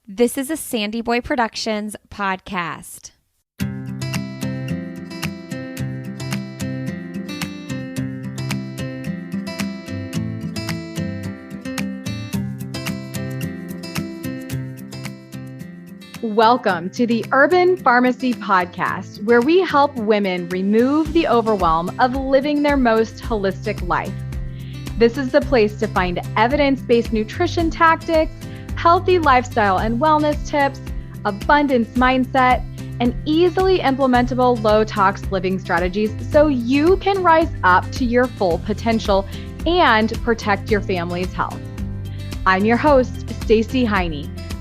This is a SandyBoy Productions podcast. Welcome to the Urban Pharmacy Podcast, where we help women remove the overwhelm of living their most holistic life. This is the place to find evidence-based nutrition tactics, healthy lifestyle and wellness tips, abundance mindset, and easily implementable low-tox living strategies so you can rise up to your full potential and protect your family's health. I'm your host, Stacey,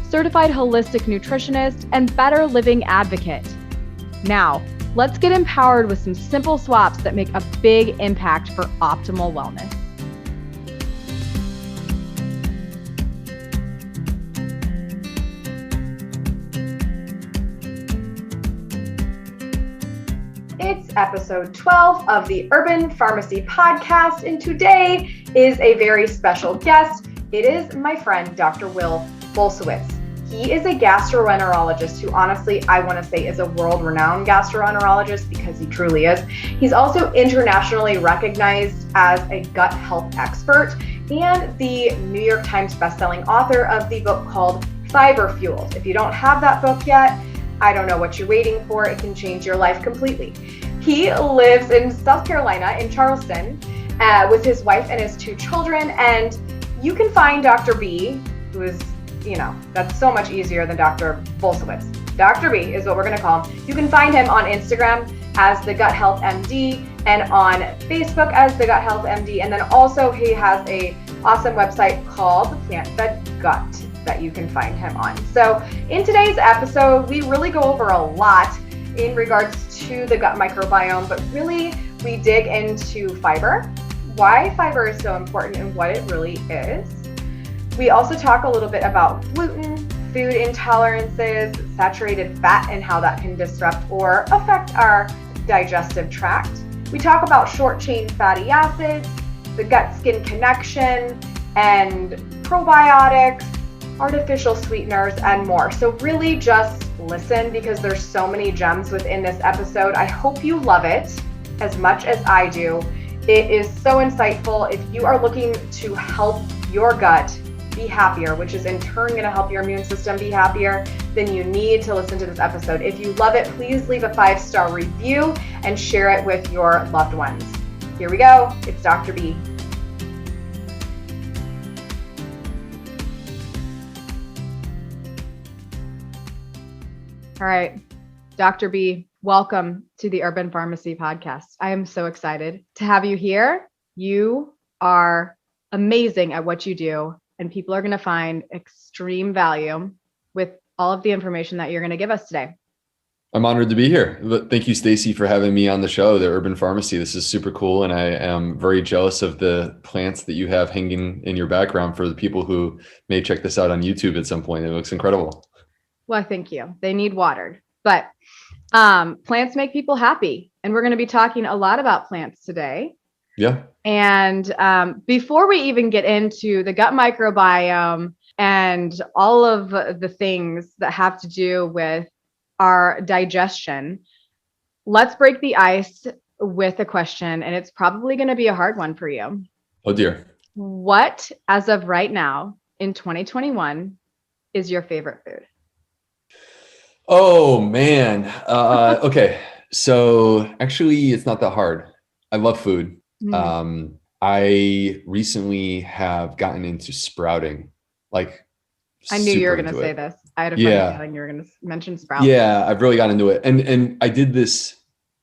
certified holistic nutritionist and better living advocate. Now, let's get empowered with some simple swaps that make a big impact for optimal wellness. It's episode 12 of the Urban Pharmacy Podcast, and today is a very special guest. It is my friend, Dr. Will Bulsiewicz. He is a gastroenterologist who honestly, I want to say is a world-renowned gastroenterologist because he truly is. He's also internationally recognized as a gut health expert and the New York Times bestselling author of the book called Fiber Fueled. If you don't have that book yet, I don't know what you're waiting for. It can change your life completely. He lives in South Carolina, in Charleston, with his wife and his 2 children. And you can find Dr. B, who is, that's so much easier than Dr. Bulsiewicz. Dr. B is what we're going to call him. You can find him on Instagram as the Gut Health MD and on Facebook as the Gut Health MD. And then also he has a awesome website called The Plant Fed Gut that you can find him on. So in today's episode, we really go over a lot in regards to the gut microbiome, but really we dig into fiber, why fiber is so important and what it really is. We also talk a little bit about gluten, food intolerances, saturated fat, and how that can disrupt or affect our digestive tract. We talk about short chain fatty acids, the gut-skin connection, and probiotics, artificial sweeteners, and more. So really just listen because there's so many gems within this episode. I hope you love it as much as I do. It is so insightful. If you are looking to help your gut be happier, which is in turn going to help your immune system be happier, then you need to listen to this episode. If you love it, please leave a 5-star review and share it with your loved ones. Here we go. It's Dr. B. All right, Dr. B, welcome to the Urban Pharmacy Podcast. I am so excited to have you here. You are amazing at what you do, and people are going to find extreme value with all of the information that you're going to give us today. I'm honored to be here. Thank you, Stacey, for having me on the show, the Urban Pharmacy. This is super cool, and I am very jealous of the plants that you have hanging in your background for the people who may check this out on YouTube at some point. It looks incredible. Well, thank you. They need watered, but plants make people happy. And we're going to be talking a lot about plants today. Yeah. And before we even get into the gut microbiome and all of the things that have to do with our digestion, let's break the ice with a question. And it's probably going to be a hard one for you. Oh, dear. What, as of right now in 2021, is your favorite food? Oh, man. Okay. So actually, it's not that hard. I love food. I recently have gotten into sprouting. Like, I knew you were going to say this. I had a funny feeling you were going to mention sprouting. Yeah, I've really gotten into it. And I did this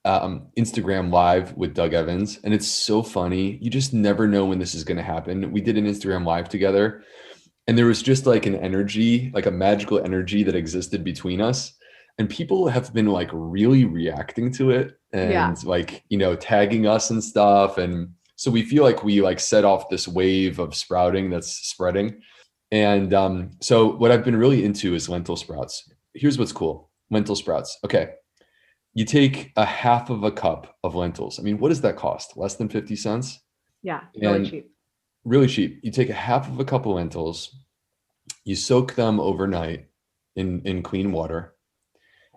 Instagram live with Doug Evans, and it's so funny. You just never know when this is going to happen. We did an Instagram live together, and there was just like an energy, like a magical energy that existed between us. And people have been like really reacting to it and like, tagging us and stuff. And so we feel like we like set off this wave of sprouting that's spreading. And so what I've been really into is lentil sprouts. Here's what's cool. Lentil sprouts. Okay. You take a half of a cup of lentils. I mean, what does that cost? Less than 50 cents? Yeah, really cheap. Really cheap. You take a half of a cup of lentils, you soak them overnight, in clean water.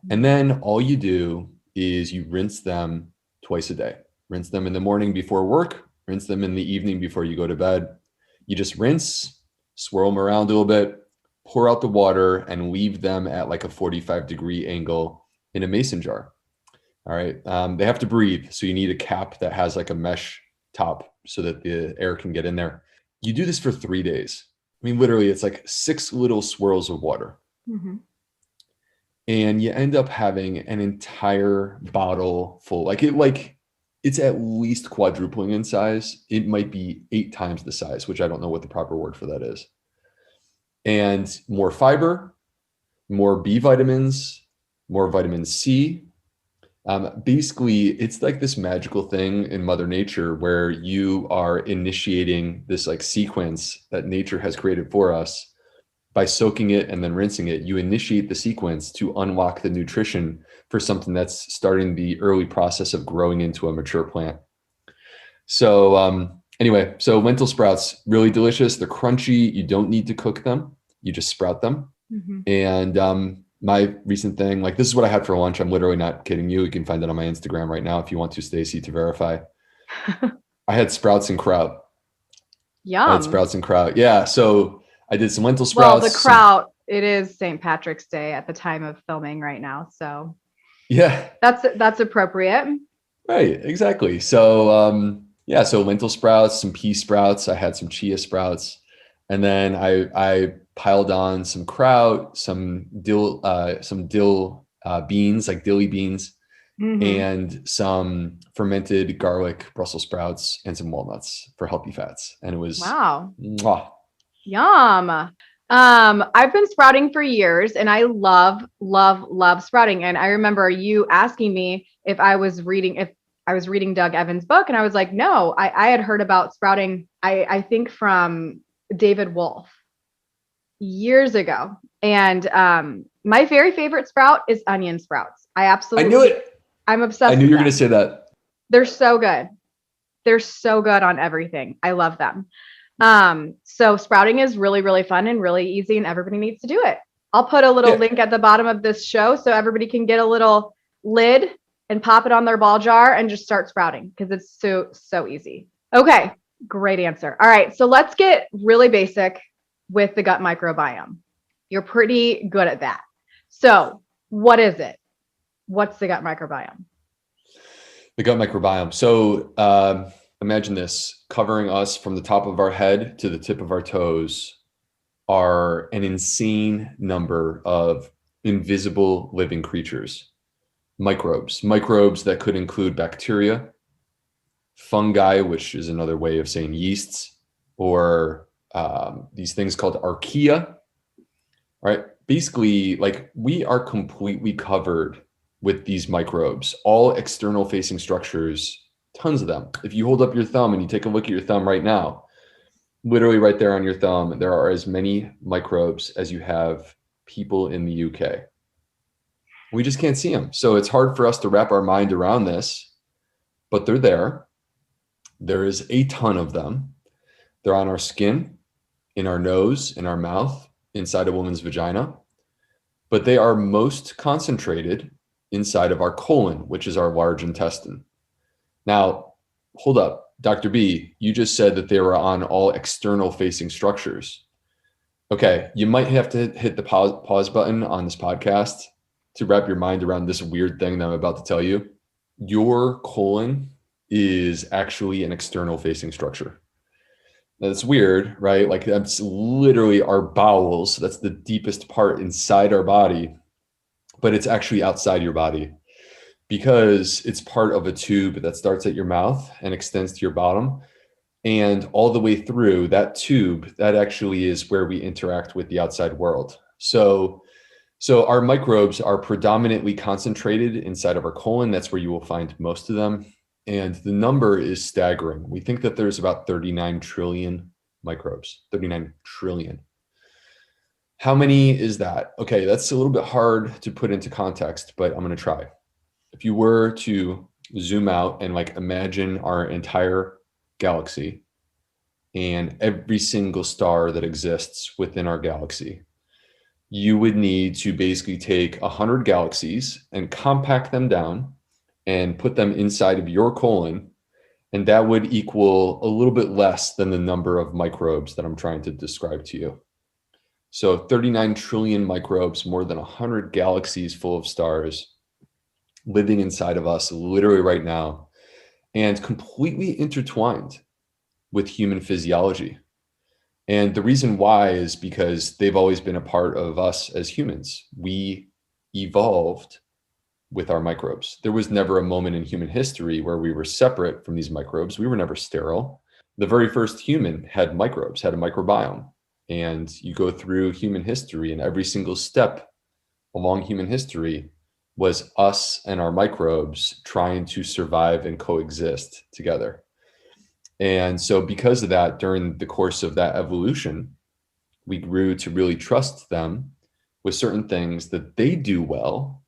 And then all you do is you rinse them twice a day. Rinse them in the morning before work, rinse them in the evening before you go to bed. You just rinse, swirl them around a little bit, pour out the water, and leave them at like a 45-degree angle in a mason jar. All right. They have to breathe. So you need a cap that has like a mesh top so that the air can get in there. You do this for 3 days. I mean, literally, it's like 6 little swirls of water. Mm-hmm. And you end up having an entire bottle full. It's at least quadrupling in size. It might be 8 times the size, which I don't know what the proper word for that is. And more fiber, more B vitamins, more vitamin C. Basically, it's like this magical thing in Mother Nature where you are initiating this like sequence that nature has created for us. By soaking it and then rinsing it, you initiate the sequence to unlock the nutrition for something that's starting the early process of growing into a mature plant. So anyway, so lentil sprouts, really delicious. They're crunchy. You don't need to cook them. You just sprout them. Mm-hmm. And my recent thing, like this is what I had for lunch. I'm literally not kidding you. You can find it on my Instagram right now if you want to, Stacey, to verify. I had sprouts and kraut. Yum. I had sprouts and kraut. Yeah. So I did some lentil sprouts. Well, the kraut, it is St. Patrick's Day at the time of filming right now. So yeah, that's appropriate. Right. Exactly. So, so lentil sprouts, some pea sprouts. I had some chia sprouts, and then I piled on some kraut, some dill beans, like dilly beans, Mm-hmm. and some fermented garlic, Brussels sprouts, and some walnuts for healthy fats. And it was mwah. Yum. I've been sprouting for years and I love sprouting. And I remember you asking me if I was reading Doug Evans' book. And I was like, no, I had heard about sprouting. I think from David Wolf years ago. And, my very favorite sprout is onion sprouts. I knew it. I'm obsessed. I knew you were going to say that. They're so good. They're so good on everything. I love them. So sprouting is really, really fun and really easy and everybody needs to do it. I'll put a little link at the bottom of this show so everybody can get a little lid and pop it on their ball jar and just start sprouting because it's so easy. Okay, great answer. All right, so let's get really basic with the gut microbiome. You're pretty good at that. So what is it? What's the gut microbiome? The gut microbiome. So imagine this, covering us from the top of our head to the tip of our toes are an insane number of invisible living creatures. Microbes that could include bacteria, fungi, which is another way of saying yeasts, or these things called archaea. Right? Basically, like we are completely covered with these microbes, all external facing structures. Tons of them. If you hold up your thumb and you take a look at your thumb right now, literally right there on your thumb, there are as many microbes as you have people in the UK. We just can't see them. So it's hard for us to wrap our mind around this, but they're there. There is a ton of them. They're on our skin, in our nose, in our mouth, inside a woman's vagina, but they are most concentrated inside of our colon, which is our large intestine. Now, hold up, Dr. B, you just said that they were on all external facing structures. Okay, you might have to hit the pause button on this podcast to wrap your mind around this weird thing that I'm about to tell you. Your colon is actually an external facing structure. That's weird, right? Like that's literally our bowels. That's the deepest part inside our body, but it's actually outside your body because it's part of a tube that starts at your mouth and extends to your bottom. And all the way through that tube, that actually is where we interact with the outside world. So our microbes are predominantly concentrated inside of our colon. That's where you will find most of them. And the number is staggering. We think that there's about 39 trillion microbes, 39 trillion. How many is that? Okay, that's a little bit hard to put into context, but I'm going to try. If you were to zoom out and like imagine our entire galaxy and every single star that exists within our galaxy, you would need to basically take 100 galaxies and compact them down and put them inside of your colon. And that would equal a little bit less than the number of microbes that I'm trying to describe to you. So 39 trillion microbes, more than 100 galaxies full of stars living inside of us literally right now, and completely intertwined with human physiology. And the reason why is because they've always been a part of us as humans. We evolved with our microbes. There was never a moment in human history where we were separate from these microbes. We were never sterile. The very first human had microbes, had a microbiome. And you go through human history, and every single step along human history was us and our microbes trying to survive and coexist together. And so because of that, during the course of that evolution, we grew to really trust them with certain things that they do well,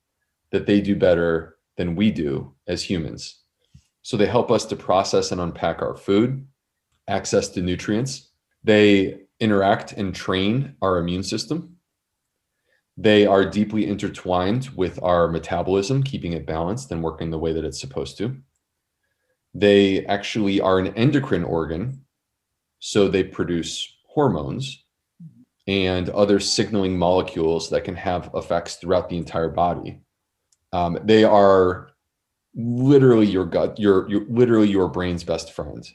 that they do better than we do as humans. So they help us to process and unpack our food, access to nutrients. They interact and train our immune system. They are deeply intertwined with our metabolism, keeping it balanced and working the way that it's supposed to. They actually are an endocrine organ, so they produce hormones and other signaling molecules that can have effects throughout the entire body. They are literally your gut, literally your brain's best friend.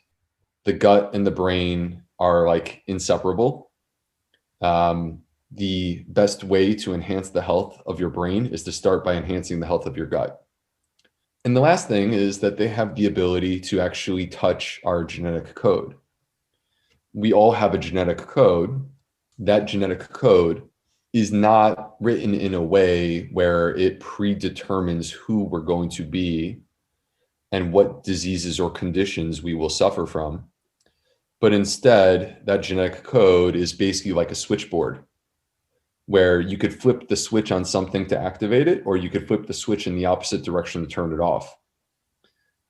The gut and the brain are like inseparable. The best way to enhance the health of your brain is to start by enhancing the health of your gut. And the last thing is that they have the ability to actually touch our genetic code. We all have a genetic code. That genetic code is not written in a way where it predetermines who we're going to be and what diseases or conditions we will suffer from. But instead, that genetic code is basically like a switchboard, where you could flip the switch on something to activate it, or you could flip the switch in the opposite direction to turn it off.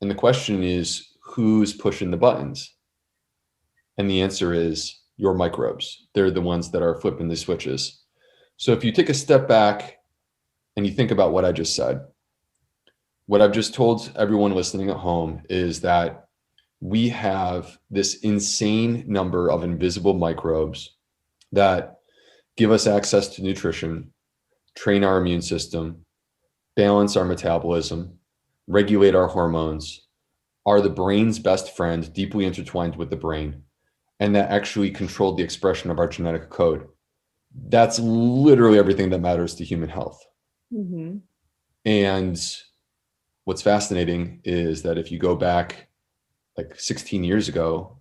And the question is, who's pushing the buttons? And the answer is your microbes. They're the ones that are flipping the switches. So if you take a step back and you think about what I just said, what I've just told everyone listening at home is that we have this insane number of invisible microbes that give us access to nutrition, train our immune system, balance our metabolism, regulate our hormones, are the brain's best friend, deeply intertwined with the brain, and that actually controlled the expression of our genetic code. That's literally everything that matters to human health. Mm-hmm. And what's fascinating is that if you go back like 16 years ago,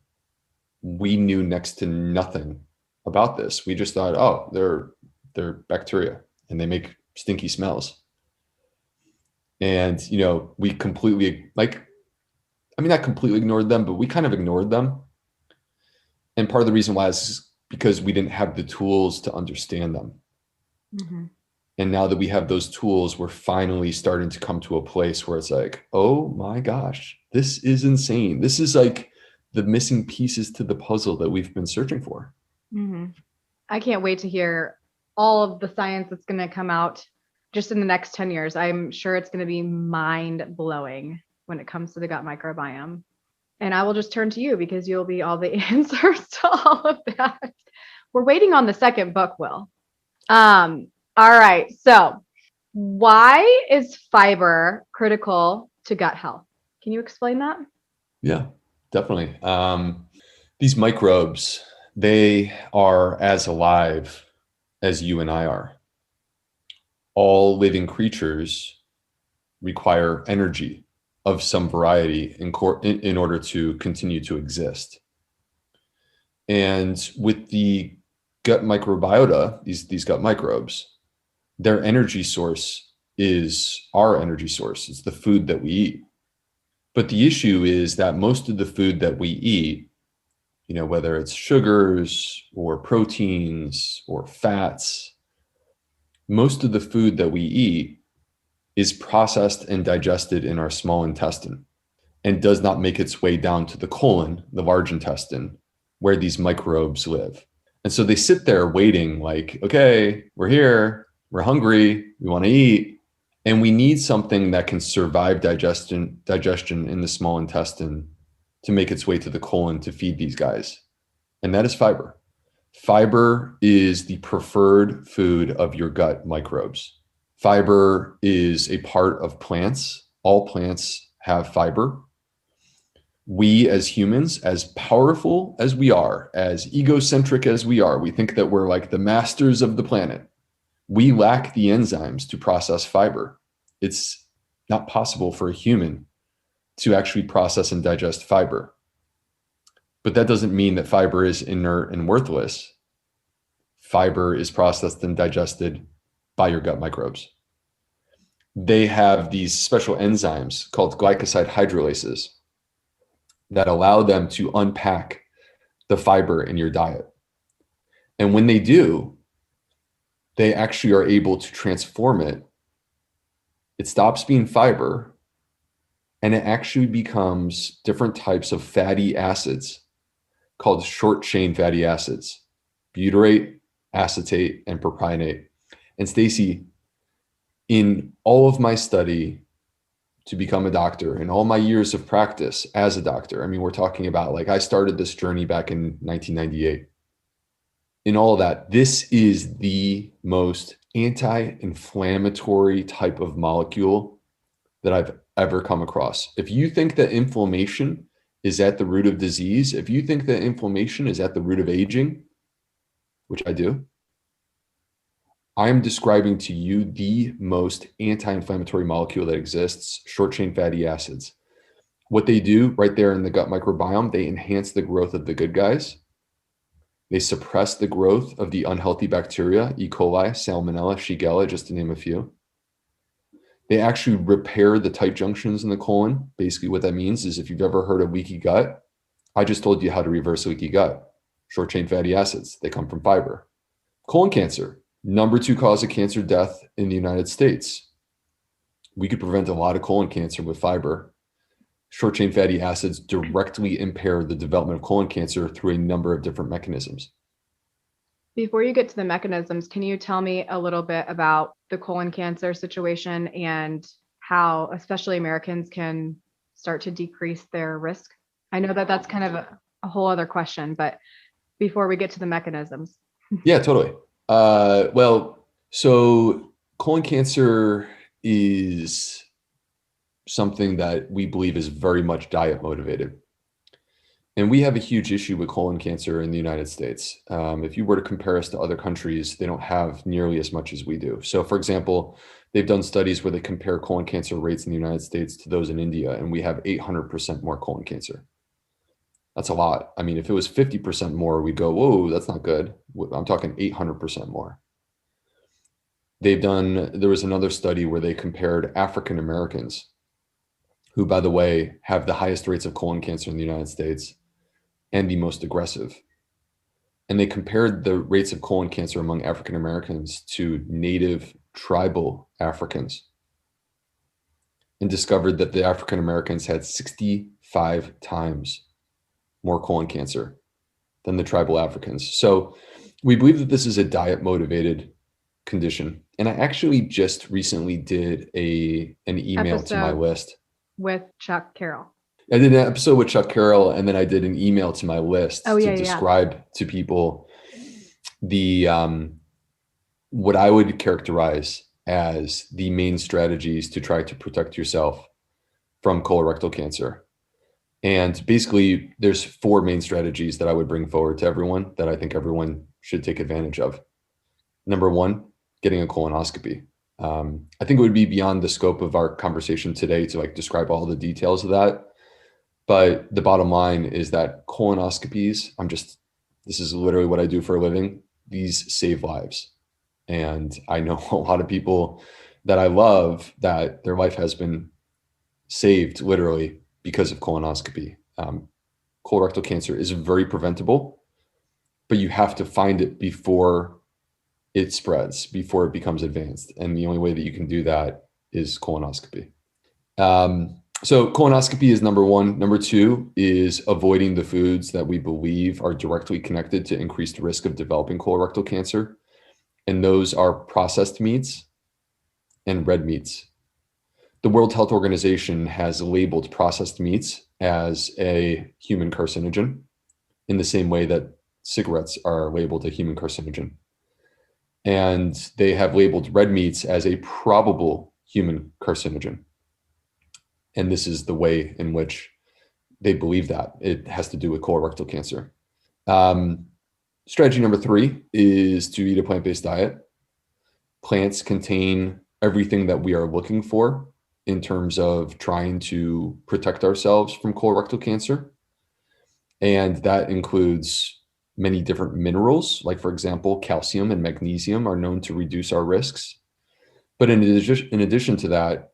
we knew next to nothing about this. We just thought, oh, they're bacteria and they make stinky smells. And, we completely not completely ignored them, but we kind of ignored them. And part of the reason why is because we didn't have the tools to understand them. Mm-hmm. And now that we have those tools, we're finally starting to come to a place where it's like, oh my gosh, this is insane. This is like the missing pieces to the puzzle that we've been searching for. Mm-hmm. I can't wait to hear all of the science that's going to come out just in the next 10 years. I'm sure it's going to be mind blowing when it comes to the gut microbiome. And I will just turn to you because you'll be all the answers to all of that. We're waiting on the second book, Will. All right. So why is fiber critical to gut health? Can you explain that? Yeah, definitely. These microbes, they are as alive as you and I are. All living creatures require energy of some variety in order to continue to exist. And with the gut microbiota, these gut microbes, their energy source is our energy source. It's the food that we eat. But the issue is that most of the food that we eat, whether it's sugars or proteins or fats, most of the food that we eat is processed and digested in our small intestine and does not make its way down to the colon, the large intestine, where these microbes live. And so they sit there waiting like, okay, we're here, we're hungry, we want to eat. And we need something that can survive digestion in the small intestine to make its way to the colon to feed these guys. And that is fiber. Fiber is the preferred food of your gut microbes. Fiber is a part of plants. All plants have fiber. We as humans, as powerful as we are, as egocentric as we are, we think that we're like the masters of the planet. We lack the enzymes to process fiber. It's not possible for a human to actually process and digest fiber. But that doesn't mean that fiber is inert and worthless. Fiber is processed and digested by your gut microbes. They have these special enzymes called glycoside hydrolases that allow them to unpack the fiber in your diet. And when they do, they actually are able to transform it. It stops being fiber and it actually becomes different types of fatty acids called short chain fatty acids, butyrate, acetate, and propionate. And Stacey, in all of my study to become a doctor and all my years of practice as a doctor, I mean, we're talking about like I started this journey back in 1998. In all of that, this is the most anti-inflammatory type of molecule that I've ever come across. If you think that inflammation is at the root of disease, if you think that inflammation is at the root of aging, which I do, I am describing to you the most anti-inflammatory molecule that exists, short-chain fatty acids. What they do right there in the gut microbiome, they enhance the growth of the good guys. They suppress the growth of the unhealthy bacteria, E. coli, Salmonella, Shigella, just to name a few. They actually repair the tight junctions in the colon. Basically what that means is if you've ever heard of leaky gut, I just told you how to reverse leaky gut. Short-chain fatty acids, they come from fiber. Colon cancer, number 2 cause of cancer death in the United States. We could prevent a lot of colon cancer with fiber. Short-chain fatty acids directly impair the development of colon cancer through a number of different mechanisms. Before you get to the mechanisms, can you tell me a little bit about the colon cancer situation and how especially Americans can start to decrease their risk? I know that that's kind of a whole other question, but before we get to the mechanisms. Yeah, totally. Well, so colon cancer is something that we believe is very much diet motivated. And we have a huge issue with colon cancer in the United States. If you were to compare us to other countries, they don't have nearly as much as we do. So for example, they've done studies where they compare colon cancer rates in the United States to those in India, and we have 800% more colon cancer. That's a lot. I mean, if it was 50% more, we'd go, whoa, that's not good. I'm talking 800% more. There was another study where they compared African Americans, who, by the way, have the highest rates of colon cancer in the United States and the most aggressive. And they compared the rates of colon cancer among African Americans to native tribal Africans and discovered that the African Americans had 65 times more colon cancer than the tribal Africans. So we believe that this is a diet motivated condition. And I actually just recently did an email to my list with Chuck Carroll. I did an episode with Chuck Carroll, and then I did an email to my list to describe to people the what I would characterize as the main strategies to try to protect yourself from colorectal cancer. And basically, there's 4 main strategies that I would bring forward to everyone that I think everyone should take advantage of. Number 1, getting a colonoscopy. I think it would be beyond the scope of our conversation today to like describe all the details of that. But the bottom line is that colonoscopies, this is literally what I do for a living. These save lives. And I know a lot of people that I love that their life has been saved literally because of colonoscopy. Colorectal cancer is very preventable, but you have to find it before it spreads, before it becomes advanced. And the only way that you can do that is colonoscopy. So colonoscopy is number one. Number two is avoiding the foods that we believe are directly connected to increased risk of developing colorectal cancer. And those are processed meats and red meats. The World Health Organization has labeled processed meats as a human carcinogen in the same way that cigarettes are labeled a human carcinogen. And they have labeled red meats as a probable human carcinogen. And this is the way in which they believe that it has to do with colorectal cancer. Strategy number three is to eat a plant-based diet. Plants contain everything that we are looking for in terms of trying to protect ourselves from colorectal cancer. And that includes many different minerals, like, for example, calcium and magnesium are known to reduce our risks. But in addition to that,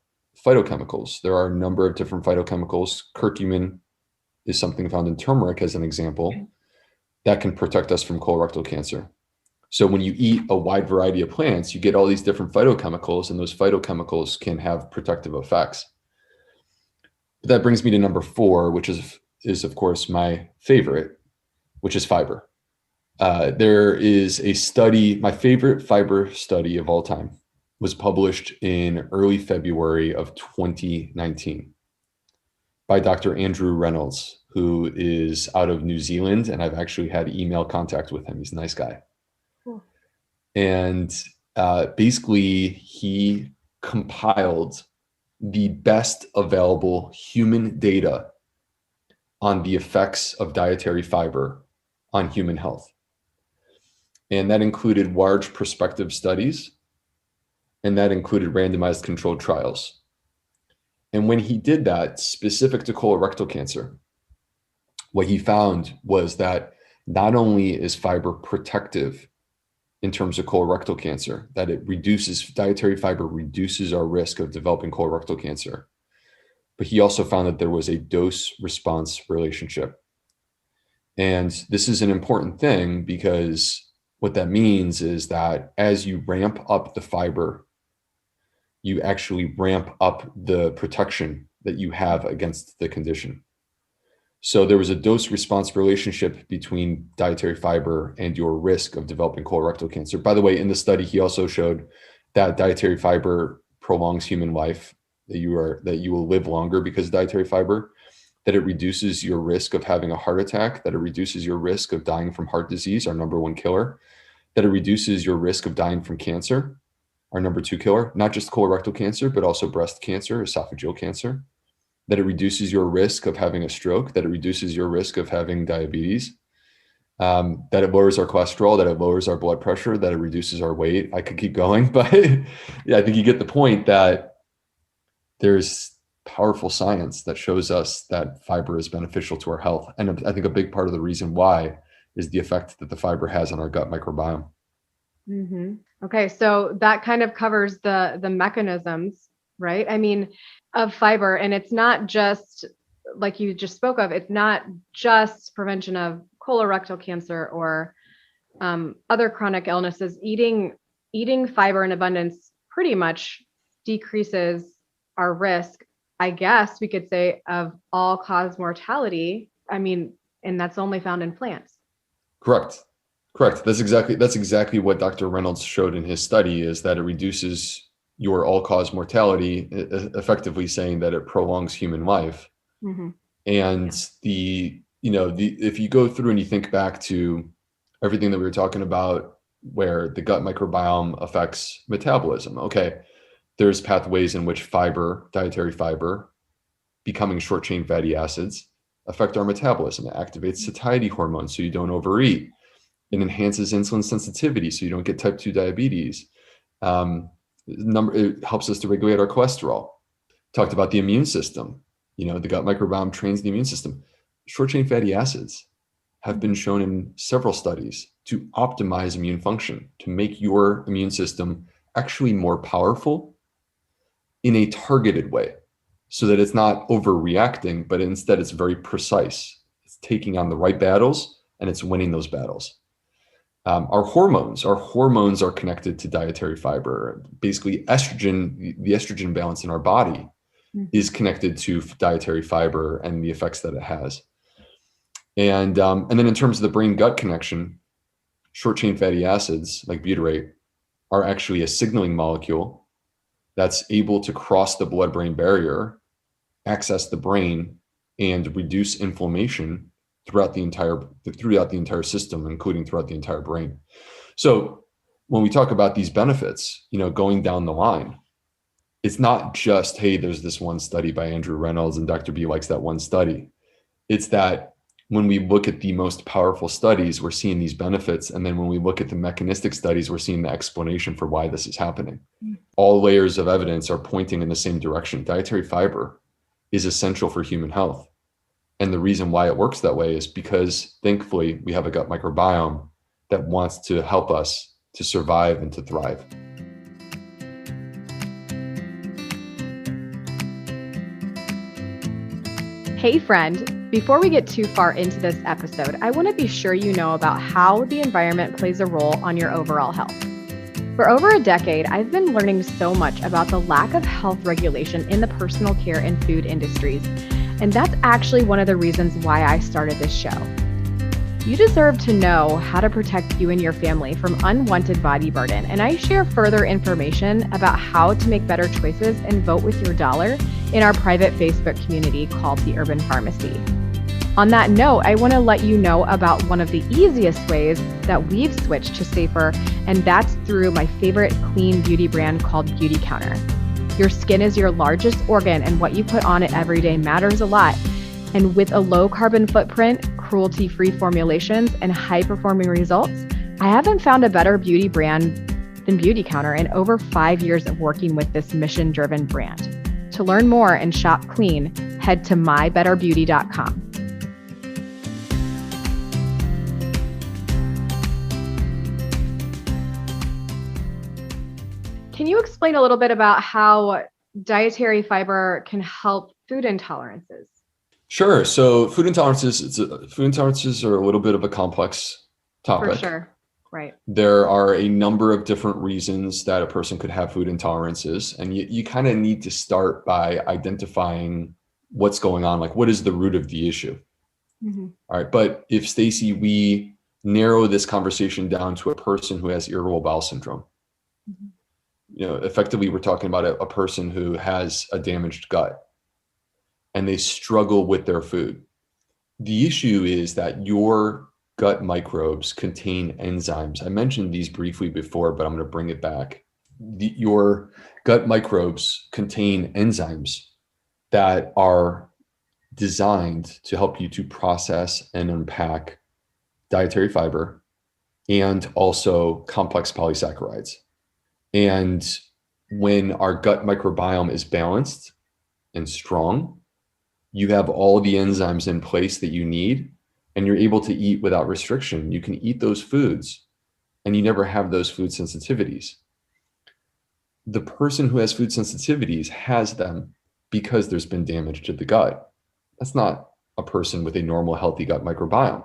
phytochemicals. There are a number of different phytochemicals. Curcumin is something found in turmeric, as an example, that can protect us from colorectal cancer. So when you eat a wide variety of plants, you get all these different phytochemicals, and those phytochemicals can have protective effects. But that brings me to number four, which is of course my favorite, which is fiber. There is a study, my favorite fiber study of all time, was published in early February of 2019 by Dr. Andrew Reynolds, who is out of New Zealand, and I've actually had email contact with him. He's a nice guy. Cool. And basically, he compiled the best available human data on the effects of dietary fiber on human health. And that included large prospective studies, and that included randomized controlled trials. And when he did that specific to colorectal cancer, what he found was that not only is fiber protective in terms of colorectal cancer, that dietary fiber reduces our risk of developing colorectal cancer, but he also found that there was a dose-response relationship. And this is an important thing, because what that means is that as you ramp up the fiber, you actually ramp up the protection that you have against the condition. So there was a dose-response relationship between dietary fiber and your risk of developing colorectal cancer. By the way, in the study, he also showed that dietary fiber prolongs human life, that you will live longer because of dietary fiber, that it reduces your risk of having a heart attack, that it reduces your risk of dying from heart disease, our number one killer, that it reduces your risk of dying from cancer, our number two killer, not just colorectal cancer, but also breast cancer, esophageal cancer, that it reduces your risk of having a stroke, that it reduces your risk of having diabetes, that it lowers our cholesterol, that it lowers our blood pressure, that it reduces our weight. I could keep going, but yeah, I think you get the point that there's powerful science that shows us that fiber is beneficial to our health. And I think a big part of the reason why is the effect that the fiber has on our gut microbiome. Mm-hmm. Okay, so that kind of covers the mechanisms, right? I mean, of fiber, and it's not just like you just spoke of. It's not just prevention of colorectal cancer or other chronic illnesses. Eating fiber in abundance pretty much decreases our risk, I guess we could say, of all-cause mortality. I mean, and that's only found in plants. Correct. That's exactly what Dr. Reynolds showed in his study, is that it reduces your all-cause mortality, effectively saying that it prolongs human life. Mm-hmm. And if you go through and you think back to everything that we were talking about, where the gut microbiome affects metabolism, okay, there's pathways in which dietary fiber, becoming short-chain fatty acids, affect our metabolism. It activates satiety hormones so you don't overeat. It enhances insulin sensitivity so you don't get type 2 diabetes. It helps us to regulate our cholesterol. Talked about the immune system. The gut microbiome trains the immune system. Short-chain fatty acids have been shown in several studies to optimize immune function, to make your immune system actually more powerful in a targeted way, so that it's not overreacting, but instead it's very precise. It's taking on the right battles and it's winning those battles. Our hormones are connected to dietary fiber. Basically, the estrogen balance in our body is connected to dietary fiber and the effects that it has. And then in terms of the brain-gut connection, short-chain fatty acids like butyrate are actually a signaling molecule that's able to cross the blood-brain barrier, access the brain, and reduce inflammation throughout the entire system, including throughout the entire brain. So when we talk about these benefits, going down the line, it's not just, hey, there's this one study by Andrew Reynolds and Dr. B likes that one study. It's that when we look at the most powerful studies, we're seeing these benefits. And then when we look at the mechanistic studies, we're seeing the explanation for why this is happening. All layers of evidence are pointing in the same direction. Dietary fiber is essential for human health. And the reason why it works that way is because, thankfully, we have a gut microbiome that wants to help us to survive and to thrive. Hey friend, before we get too far into this episode, I want to be sure you know about how the environment plays a role on your overall health. For over a decade, I've been learning so much about the lack of health regulation in the personal care and food industries, and that's actually one of the reasons why I started this show. You deserve to know how to protect you and your family from unwanted body burden, and I share further information about how to make better choices and vote with your dollar in our private Facebook community called The Urban Pharmacy. On that note, I want to let you know about one of the easiest ways that we've switched to safer, and that's through my favorite clean beauty brand called Beauty Counter. Your skin is your largest organ, and what you put on it every day matters a lot. And with a low carbon footprint, cruelty-free formulations, and high-performing results, I haven't found a better beauty brand than Beauty Counter in over 5 years of working with this mission-driven brand. To learn more and shop clean, head to mybetterbeauty.com. Can you explain a little bit about how dietary fiber can help food intolerances? Sure. So food intolerances are a little bit of a complex topic. For sure. Right. There are a number of different reasons that a person could have food intolerances. And you kind of need to start by identifying what's going on. Like, what is the root of the issue? Mm-hmm. All right. But if, Stacey, we narrow this conversation down to a person who has irritable bowel syndrome, effectively, we're talking about a person who has a damaged gut and they struggle with their food. The issue is that your gut microbes contain enzymes. I mentioned these briefly before, but I'm going to bring it back. Your gut microbes contain enzymes that are designed to help you to process and unpack dietary fiber and also complex polysaccharides. And when our gut microbiome is balanced and strong, you have all the enzymes in place that you need, and you're able to eat without restriction. You can eat those foods, and you never have those food sensitivities. The person who has food sensitivities has them because there's been damage to the gut. That's not a person with a normal, healthy gut microbiome.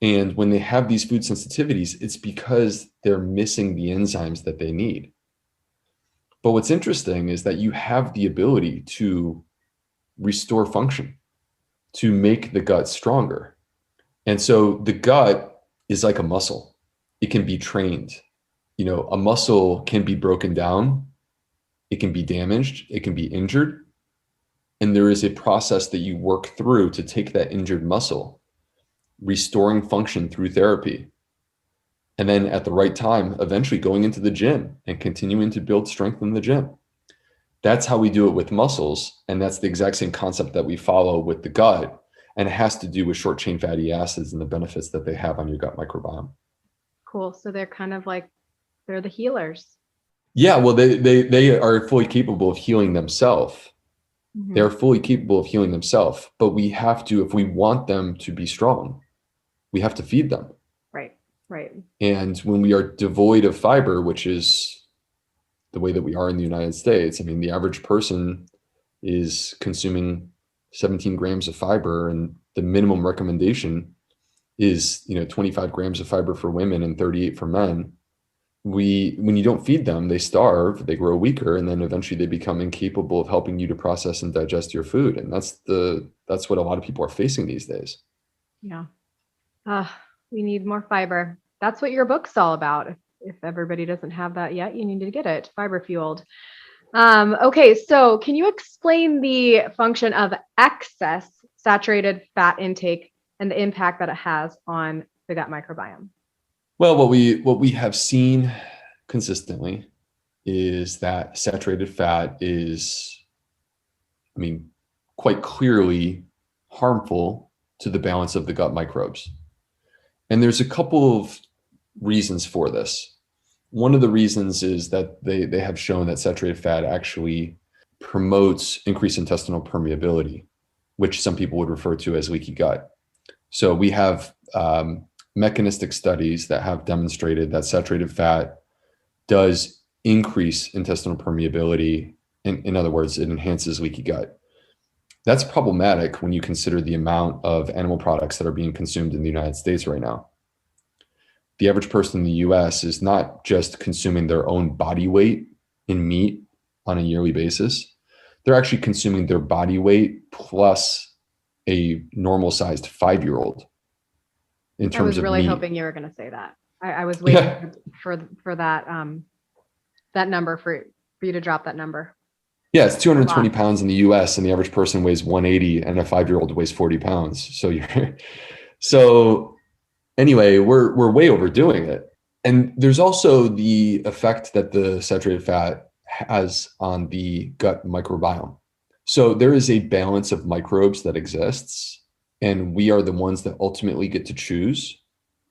And when they have these food sensitivities, it's because they're missing the enzymes that they need. But what's interesting is that you have the ability to restore function, to make the gut stronger. And so the gut is like a muscle. It can be trained. A muscle can be broken down. It can be damaged. It can be injured. And there is a process that you work through to take that injured muscle, restoring function through therapy. And then at the right time, eventually going into the gym and continuing to build strength in the gym. That's how we do it with muscles. And that's the exact same concept that we follow with the gut. And it has to do with short chain fatty acids and the benefits that they have on your gut microbiome. Cool. So they're kind of like, they're the healers. Yeah, well, they are fully capable of healing themselves. Mm-hmm. They're fully capable of healing themselves. But we have to, if we want them to be strong, we have to feed them. Right. And when we are devoid of fiber, which is the way that we are in the United States, I mean, the average person is consuming 17 grams of fiber, and the minimum recommendation is, 25 grams of fiber for women and 38 for men. when you don't feed them, they starve, they grow weaker, and then eventually they become incapable of helping you to process and digest your food. And that's what a lot of people are facing these days. Yeah. We need more fiber. That's what your book's all about. If everybody doesn't have that yet, you need to get it, fiber fueled. Okay, so can you explain the function of excess saturated fat intake and the impact that it has on the gut microbiome? Well, what we have seen consistently is that saturated fat is, I mean, quite clearly harmful to the balance of the gut microbes. And there's a couple of reasons for this. One of the reasons is that they have shown that saturated fat actually promotes increased intestinal permeability, which some people would refer to as leaky gut. So we have mechanistic studies that have demonstrated that saturated fat does increase intestinal permeability. In other words, it enhances leaky gut. That's problematic when you consider the amount of animal products that are being consumed in the United States right now. The average person in the US is not just consuming their own body weight in meat on a yearly basis. They're actually consuming their body weight plus a normal sized 5-year-old in terms of meat. I was really hoping you were going to say that. I was waiting for that that number for you to drop that number. Yeah, it's 220 pounds in the US and the average person weighs 180 and a 5-year-old weighs 40 pounds. So anyway, we're way overdoing it. And there's also the effect that the saturated fat has on the gut microbiome. So there is a balance of microbes that exists, and we are the ones that ultimately get to choose,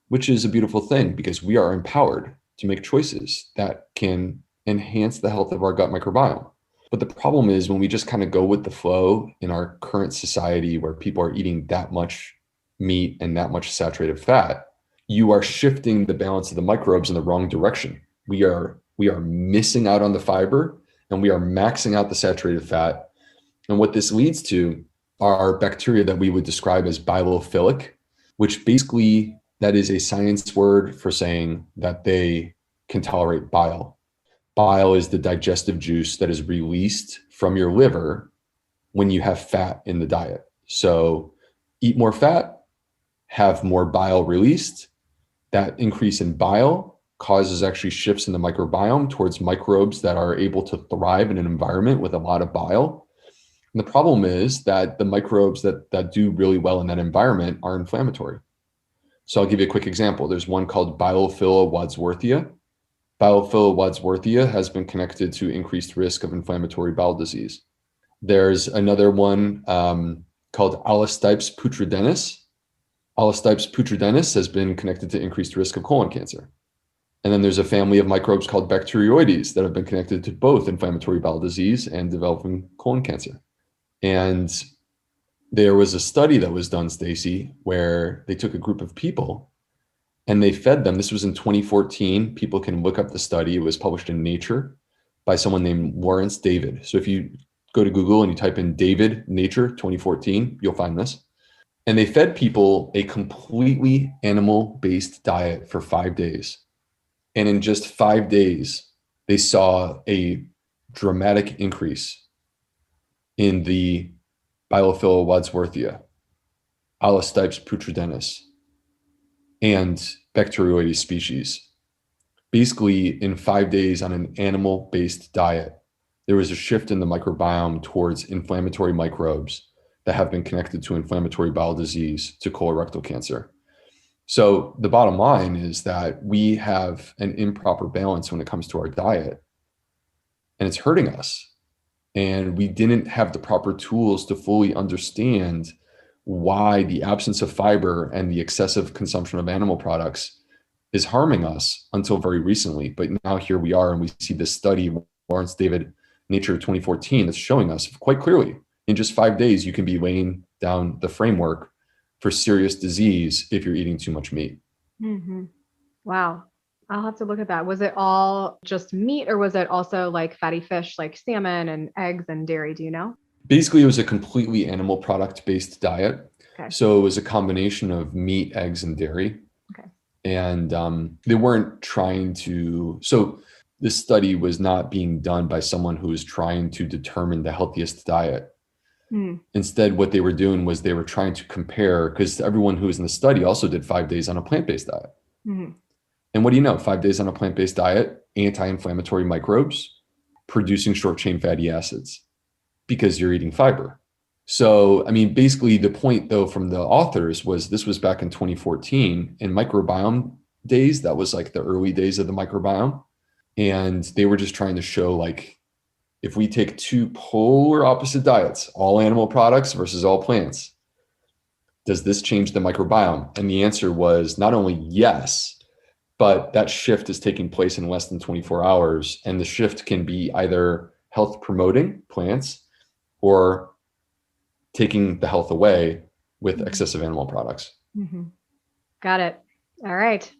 which is a beautiful thing because we are empowered to make choices that can enhance the health of our gut microbiome. But the problem is when we just kind of go with the flow in our current society where people are eating that much meat and that much saturated fat, you are shifting the balance of the microbes in the wrong direction. We are missing out on the fiber and we are maxing out the saturated fat. And what this leads to are bacteria that we would describe as bilophilic, which basically that is a science word for saying that they can tolerate bile. Bile is the digestive juice that is released from your liver when you have fat in the diet. So eat more fat, have more bile released. That increase in bile causes actually shifts in the microbiome towards microbes that are able to thrive in an environment with a lot of bile. And the problem is that the microbes that do really well in that environment are inflammatory. So I'll give you a quick example. There's one called Bilophila wadsworthia. Bilophila wadsworthia has been connected to increased risk of inflammatory bowel disease. There's another one called Allostipes putrescens. Allostipes putrescens has been connected to increased risk of colon cancer. And then there's a family of microbes called Bacteroides that have been connected to both inflammatory bowel disease and developing colon cancer. And there was a study that was done, Stacey, where they took a group of people and they fed them. This was in 2014. People can look up the study. It was published in Nature by someone named Lawrence David. So if you go to Google and you type in David Nature 2014, you'll find this. And they fed people a completely animal-based diet for 5 days. And in just 5 days, they saw a dramatic increase in the Bilophila wadsworthia, Allostipes putrescens, and Bacteroides species. Basically, in 5 days on an animal-based diet, there was a shift in the microbiome towards inflammatory microbes that have been connected to inflammatory bowel disease, to colorectal cancer. So the bottom line is that we have an improper balance when it comes to our diet, and it's hurting us. And we didn't have the proper tools to fully understand why the absence of fiber and the excessive consumption of animal products is harming us until very recently. But now here we are, and we see this study, Lawrence David, Nature 2014, that's showing us quite clearly in just 5 days, you can be laying down the framework for serious disease if you're eating too much meat. Mm-hmm. Wow. I'll have to look at that. Was it all just meat or was it also like fatty fish, like salmon and eggs and dairy? Do you know? Basically, it was a completely animal product based diet. Okay. So it was a combination of meat, eggs, and dairy. Okay. And they weren't trying to, so this study was not being done by someone who was trying to determine the healthiest diet. Instead, what they were doing was they were trying to compare, because everyone who was in the study also did 5 days on a plant-based diet. And what do you know? 5 days on a plant-based diet, anti-inflammatory microbes, producing short-chain fatty acids because you're eating fiber. So, I mean, basically the point though from the authors was this was back in 2014 in microbiome days. That was like the early days of the microbiome. And they were just trying to show like, if we take two polar opposite diets, all animal products versus all plants, does this change the microbiome? And the answer was not only yes, but that shift is taking place in less than 24 hours. And the shift can be either health promoting plants or taking the health away with excessive animal products. Got it. All right.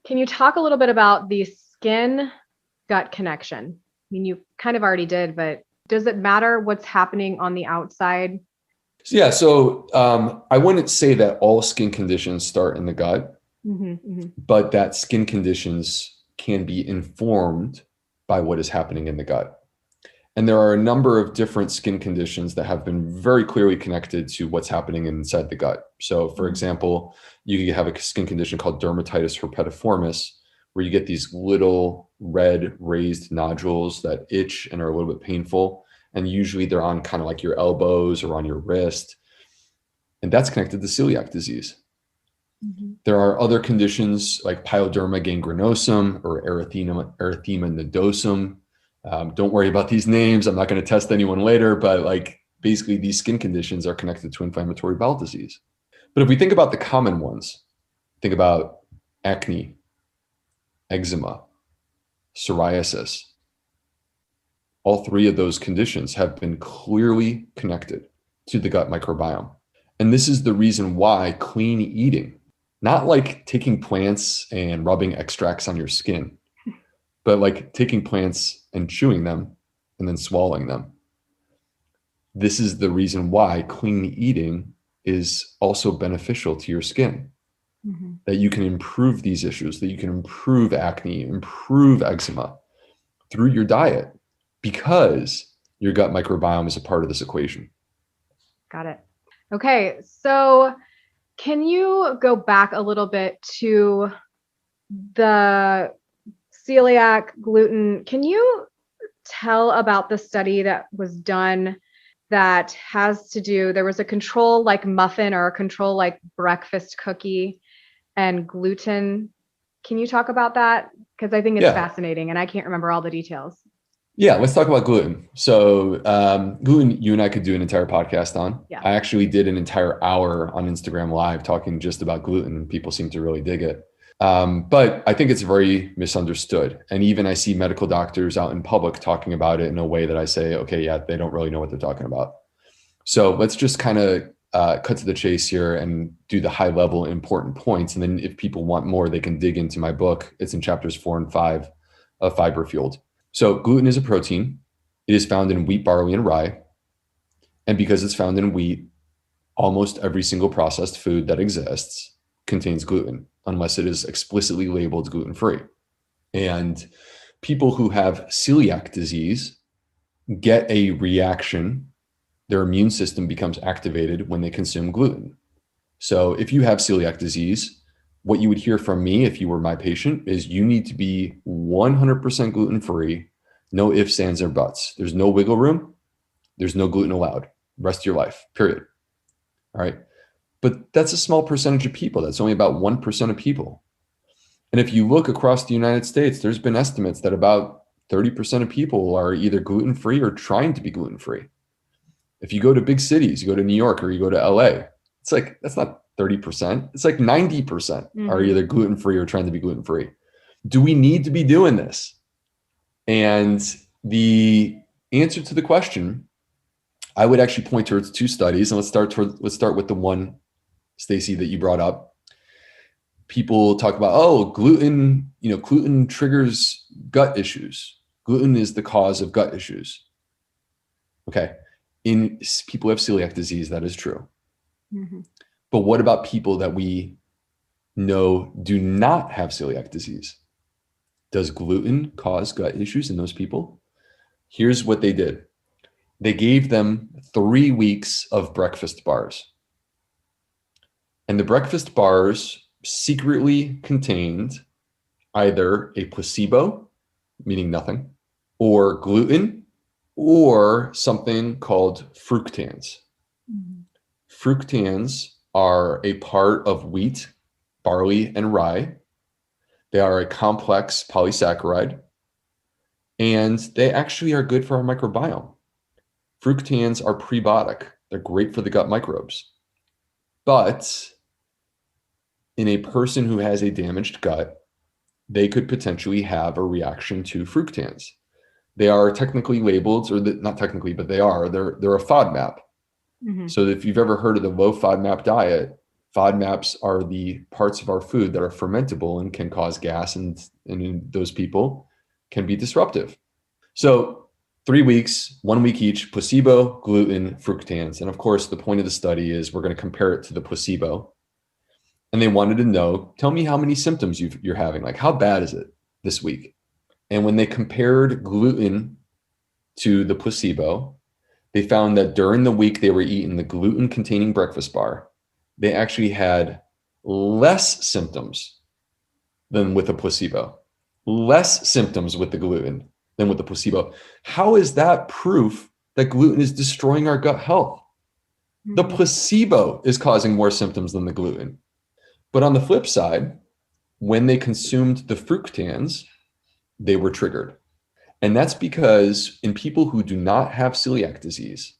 Can you talk a little bit about the skin gut connection? I mean, you kind of already did, but does it matter what's happening on the outside? Yeah. So I wouldn't say that all skin conditions start in the gut, but that skin conditions can be informed by what is happening in the gut. And there are a number of different skin conditions that have been very clearly connected to what's happening inside the gut. So for example, you have a skin condition called dermatitis herpetiformis, where you get these little red raised nodules that itch and are a little bit painful. And usually they're on kind of like your elbows or on your wrist. And that's connected to celiac disease. There are other conditions like pyoderma gangrenosum or erythema nodosum. Don't worry about these names. I'm not going to test anyone later, but like basically these skin conditions are connected to inflammatory bowel disease. But if we think about the common ones, think about acne, eczema, psoriasis. All three of those conditions have been clearly connected to the gut microbiome. And this is the reason why clean eating, not like taking plants and rubbing extracts on your skin, but like taking plants and chewing them and then swallowing them. This is the reason why clean eating is also beneficial to your skin. That you can improve these issues, that you can improve acne, improve eczema through your diet because your gut microbiome is a part of this equation. Got it. Okay. So can you go back a little bit to the celiac gluten? Can you tell about the study that was done that has to do, there was a control like muffin or a control like breakfast cookie and gluten. Can you talk about that? Because I think it's fascinating and I can't remember all the details. Yeah, let's talk about gluten. So gluten, you and I could do an entire podcast on. Yeah. I actually did an entire hour on Instagram Live talking just about gluten. People seem to really dig it. But I think it's very misunderstood. And even I see medical doctors out in public talking about it in a way that I say, okay, yeah, they don't really know what they're talking about. So let's just kind of cut to the chase here and do the high level important points. And then if people want more, they can dig into my book. It's in chapters 4 and 5 of Fiber Fueled. So gluten is a protein. It is found in wheat, barley, and rye. And because it's found in wheat, almost every single processed food that exists contains gluten, unless it is explicitly labeled gluten-free. And people who have celiac disease get a reaction. Their immune system becomes activated when they consume gluten. So if you have celiac disease, what you would hear from me if you were my patient is you need to be 100% gluten-free, no ifs, ands, or buts. There's no wiggle room. There's no gluten allowed. Rest of your life, period. All right. But that's a small percentage of people. That's only about 1% of people. And if you look across the United States, there's been estimates that about 30% of people are either gluten-free or trying to be gluten-free. If you go to big cities, you go to New York or you go to LA, it's like, that's not 30%. It's like 90% are either gluten-free or trying to be gluten-free. Do we need to be doing this? And the answer to the question, I would actually point towards two studies. And let's start with the one, Stacey, that you brought up. People talk about, oh, gluten triggers gut issues. Gluten is the cause of gut issues. Okay. In people who have celiac disease, that is true. But what about people that we No, do not have celiac disease. Does gluten cause gut issues in those people? Here's what they did. They gave them 3 weeks of breakfast bars. And the breakfast bars secretly contained either a placebo, meaning nothing, or gluten, or something called fructans. Mm-hmm. Fructans are a part of wheat, barley, and rye. They are a complex polysaccharide, and they actually are good for our microbiome. Fructans are prebiotic. They're great for the gut microbes. But in a person who has a damaged gut, they could potentially have a reaction to fructans. They are technically labeled, or not technically, but they're a FODMAP. Mm-hmm. So if you've ever heard of the low FODMAP diet, FODMAPs are the parts of our food that are fermentable and can cause gas, and in those people can be disruptive. So 3 weeks, 1 week each, placebo, gluten, fructans. And of course, the point of the study is we're going to compare it to the placebo. And they wanted to know, tell me how many symptoms you're having. Like, how bad is it this week? And when they compared gluten to the placebo, they found that during the week they were eating the gluten-containing breakfast bar, they actually had less symptoms than with the placebo. Less symptoms with the gluten than with the placebo. How is that proof that gluten is destroying our gut health? Mm-hmm. The placebo is causing more symptoms than the gluten. But on the flip side, when they consumed the fructans, they were triggered. And that's because in people who do not have celiac disease,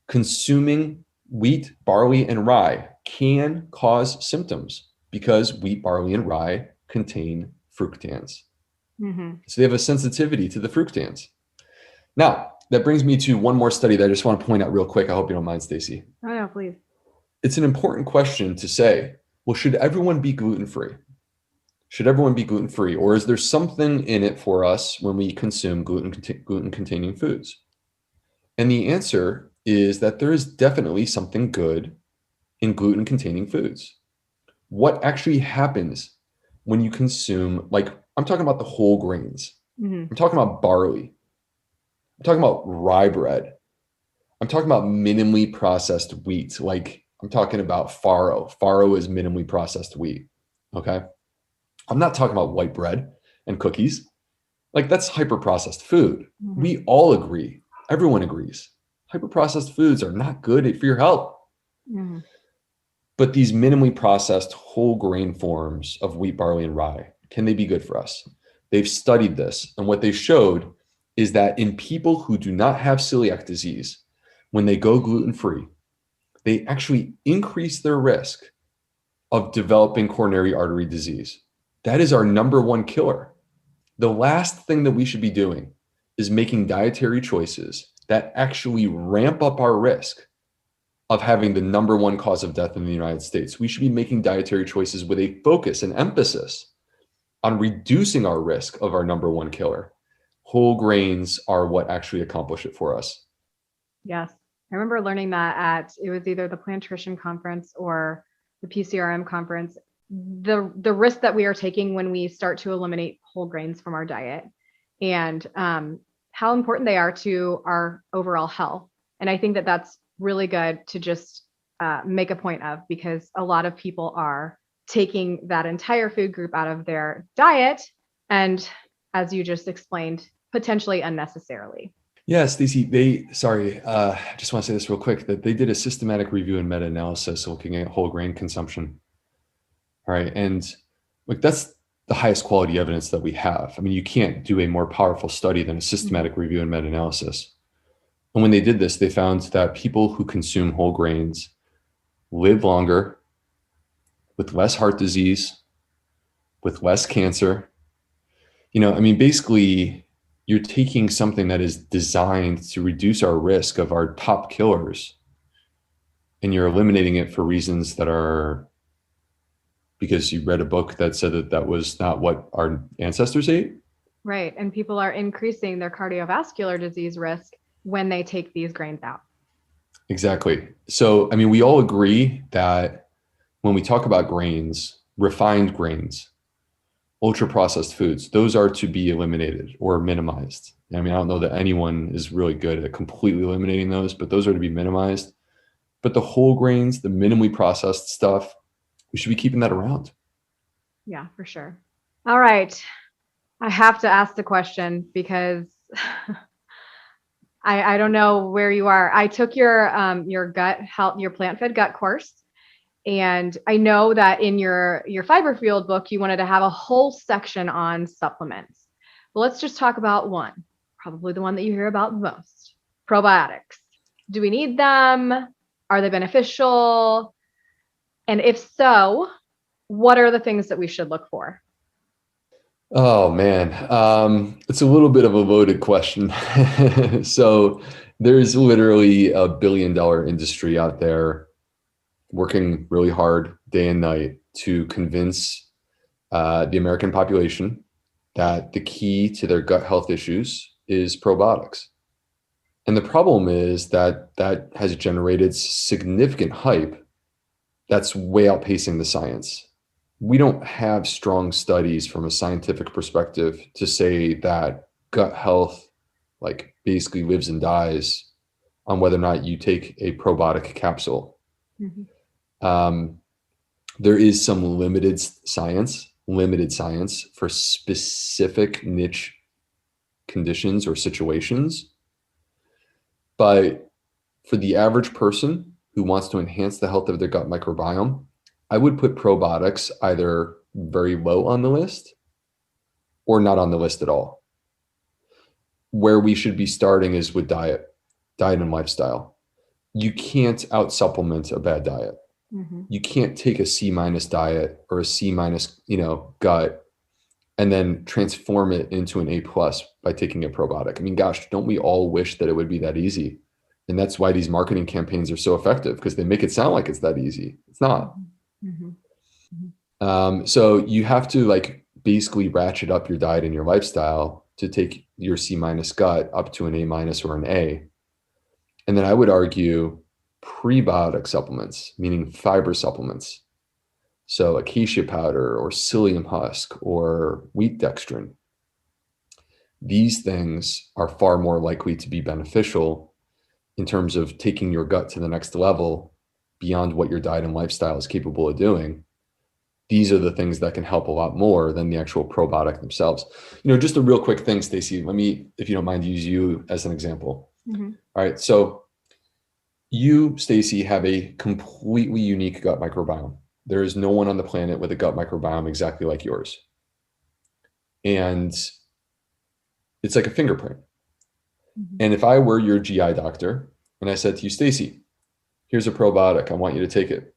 consuming wheat, barley, and rye can cause symptoms because wheat, barley, and rye contain fructans. Mm-hmm. So they have a sensitivity to the fructans. Now, that brings me to one more study that I just want to point out real quick. I hope you don't mind, Stacey. Oh, no, please. It's an important question to say, well, should everyone be gluten-free? Should everyone be gluten-free? Or is there something in it for us when we consume gluten-containing foods? And the answer is that there is definitely something good in gluten-containing foods. What actually happens when you consume, like, I'm talking about the whole grains. Mm-hmm. I'm talking about barley. I'm talking about rye bread. I'm talking about minimally processed wheat. Like, I'm talking about farro. Farro is minimally processed wheat. Okay. I'm not talking about white bread and cookies. Like, that's hyper-processed food. Mm-hmm. We all agree. Everyone agrees. Hyper-processed foods are not good for your health. Mm-hmm. But these minimally processed whole grain forms of wheat, barley, and rye, can they be good for us? They've studied this. And what they showed is that in people who do not have celiac disease, when they go gluten-free, they actually increase their risk of developing coronary artery disease. That is our number one killer. The last thing that we should be doing is making dietary choices that actually ramp up our risk of having the number one cause of death in the United States. We should be making dietary choices with a focus and emphasis on reducing our risk of our number one killer. Whole grains are what actually accomplish it for us. Yes. I remember learning that it was either the Plantation conference or the PCRM conference, the risk that we are taking when we start to eliminate whole grains from our diet, and how important they are to our overall health. And I think that that's really good to just make a point of, because a lot of people are taking that entire food group out of their diet, and as you just explained, potentially unnecessarily. Yeah, Stacey, I just want to say this real quick, that they did a systematic review and meta-analysis looking at whole grain consumption. All right. And like, that's the highest quality evidence that we have. I mean, you can't do a more powerful study than a systematic review and meta-analysis. And when they did this, they found that people who consume whole grains live longer, with less heart disease, with less cancer. You know, I mean, basically, you're taking something that is designed to reduce our risk of our top killers, and you're eliminating it for reasons that are because you read a book that said that that was not what our ancestors ate. Right. And people are increasing their cardiovascular disease risk when they take these grains out. Exactly. So, I mean, we all agree that when we talk about grains, refined grains, ultra processed foods, those are to be eliminated or minimized. I mean, I don't know that anyone is really good at completely eliminating those, but those are to be minimized. But the whole grains, the minimally processed stuff, we should be keeping that around. Yeah, for sure. All right. I have to ask the question because I don't know where you are. I took your gut health, your plant-fed gut course. And I know that in your fiber field book, you wanted to have a whole section on supplements. But let's just talk about one, probably the one that you hear about the most, probiotics. Do we need them? Are they beneficial? And if so, what are the things that we should look for? Oh man, it's a little bit of a loaded question. So there's literally $1 billion industry out there working really hard day and night to convince the American population that the key to their gut health issues is probiotics. And the problem is that that has generated significant hype that's way outpacing the science. We don't have strong studies from a scientific perspective to say that gut health like basically lives and dies on whether or not you take a probiotic capsule. There is some limited science for specific niche conditions or situations. But for the average person who wants to enhance the health of their gut microbiome, I would put probiotics either very low on the list or not on the list at all. Where we should be starting is with diet and lifestyle. You can't out supplement a bad diet. You can't take a C- diet or a C-, gut and then transform it into an A+ by taking a probiotic. I mean, gosh, don't we all wish that it would be that easy? And that's why these marketing campaigns are so effective, because they make it sound like it's that easy. It's not. So you have to like basically ratchet up your diet and your lifestyle to take your C- gut up to an A- or an A. And then I would argue prebiotic supplements, meaning fiber supplements. So acacia powder or psyllium husk or wheat dextrin. These things are far more likely to be beneficial in terms of taking your gut to the next level beyond what your diet and lifestyle is capable of doing. These are the things that can help a lot more than the actual probiotic themselves. Just a real quick thing, Stacey, let me, if you don't mind, use you as an example. All right. So you, Stacey, have a completely unique gut microbiome. There is no one on the planet with a gut microbiome exactly like yours. And it's like a fingerprint. And if I were your GI doctor and I said to you, Stacey, here's a probiotic, I want you to take it.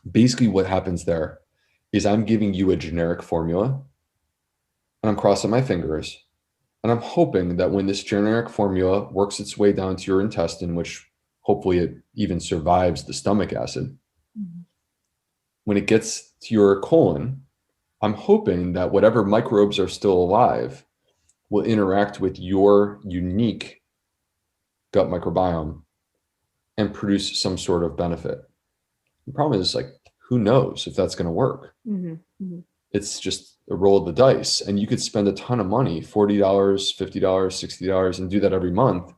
Basically what happens there is I'm giving you a generic formula and I'm crossing my fingers and I'm hoping that when this generic formula works its way down to your intestine, which hopefully it even survives the stomach acid, when it gets to your colon, I'm hoping that whatever microbes are still alive will interact with your unique gut microbiome and produce some sort of benefit. The problem is, like, who knows if that's going to work? It's just a roll of the dice. And you could spend a ton of money, $40, $50, $60, and do that every month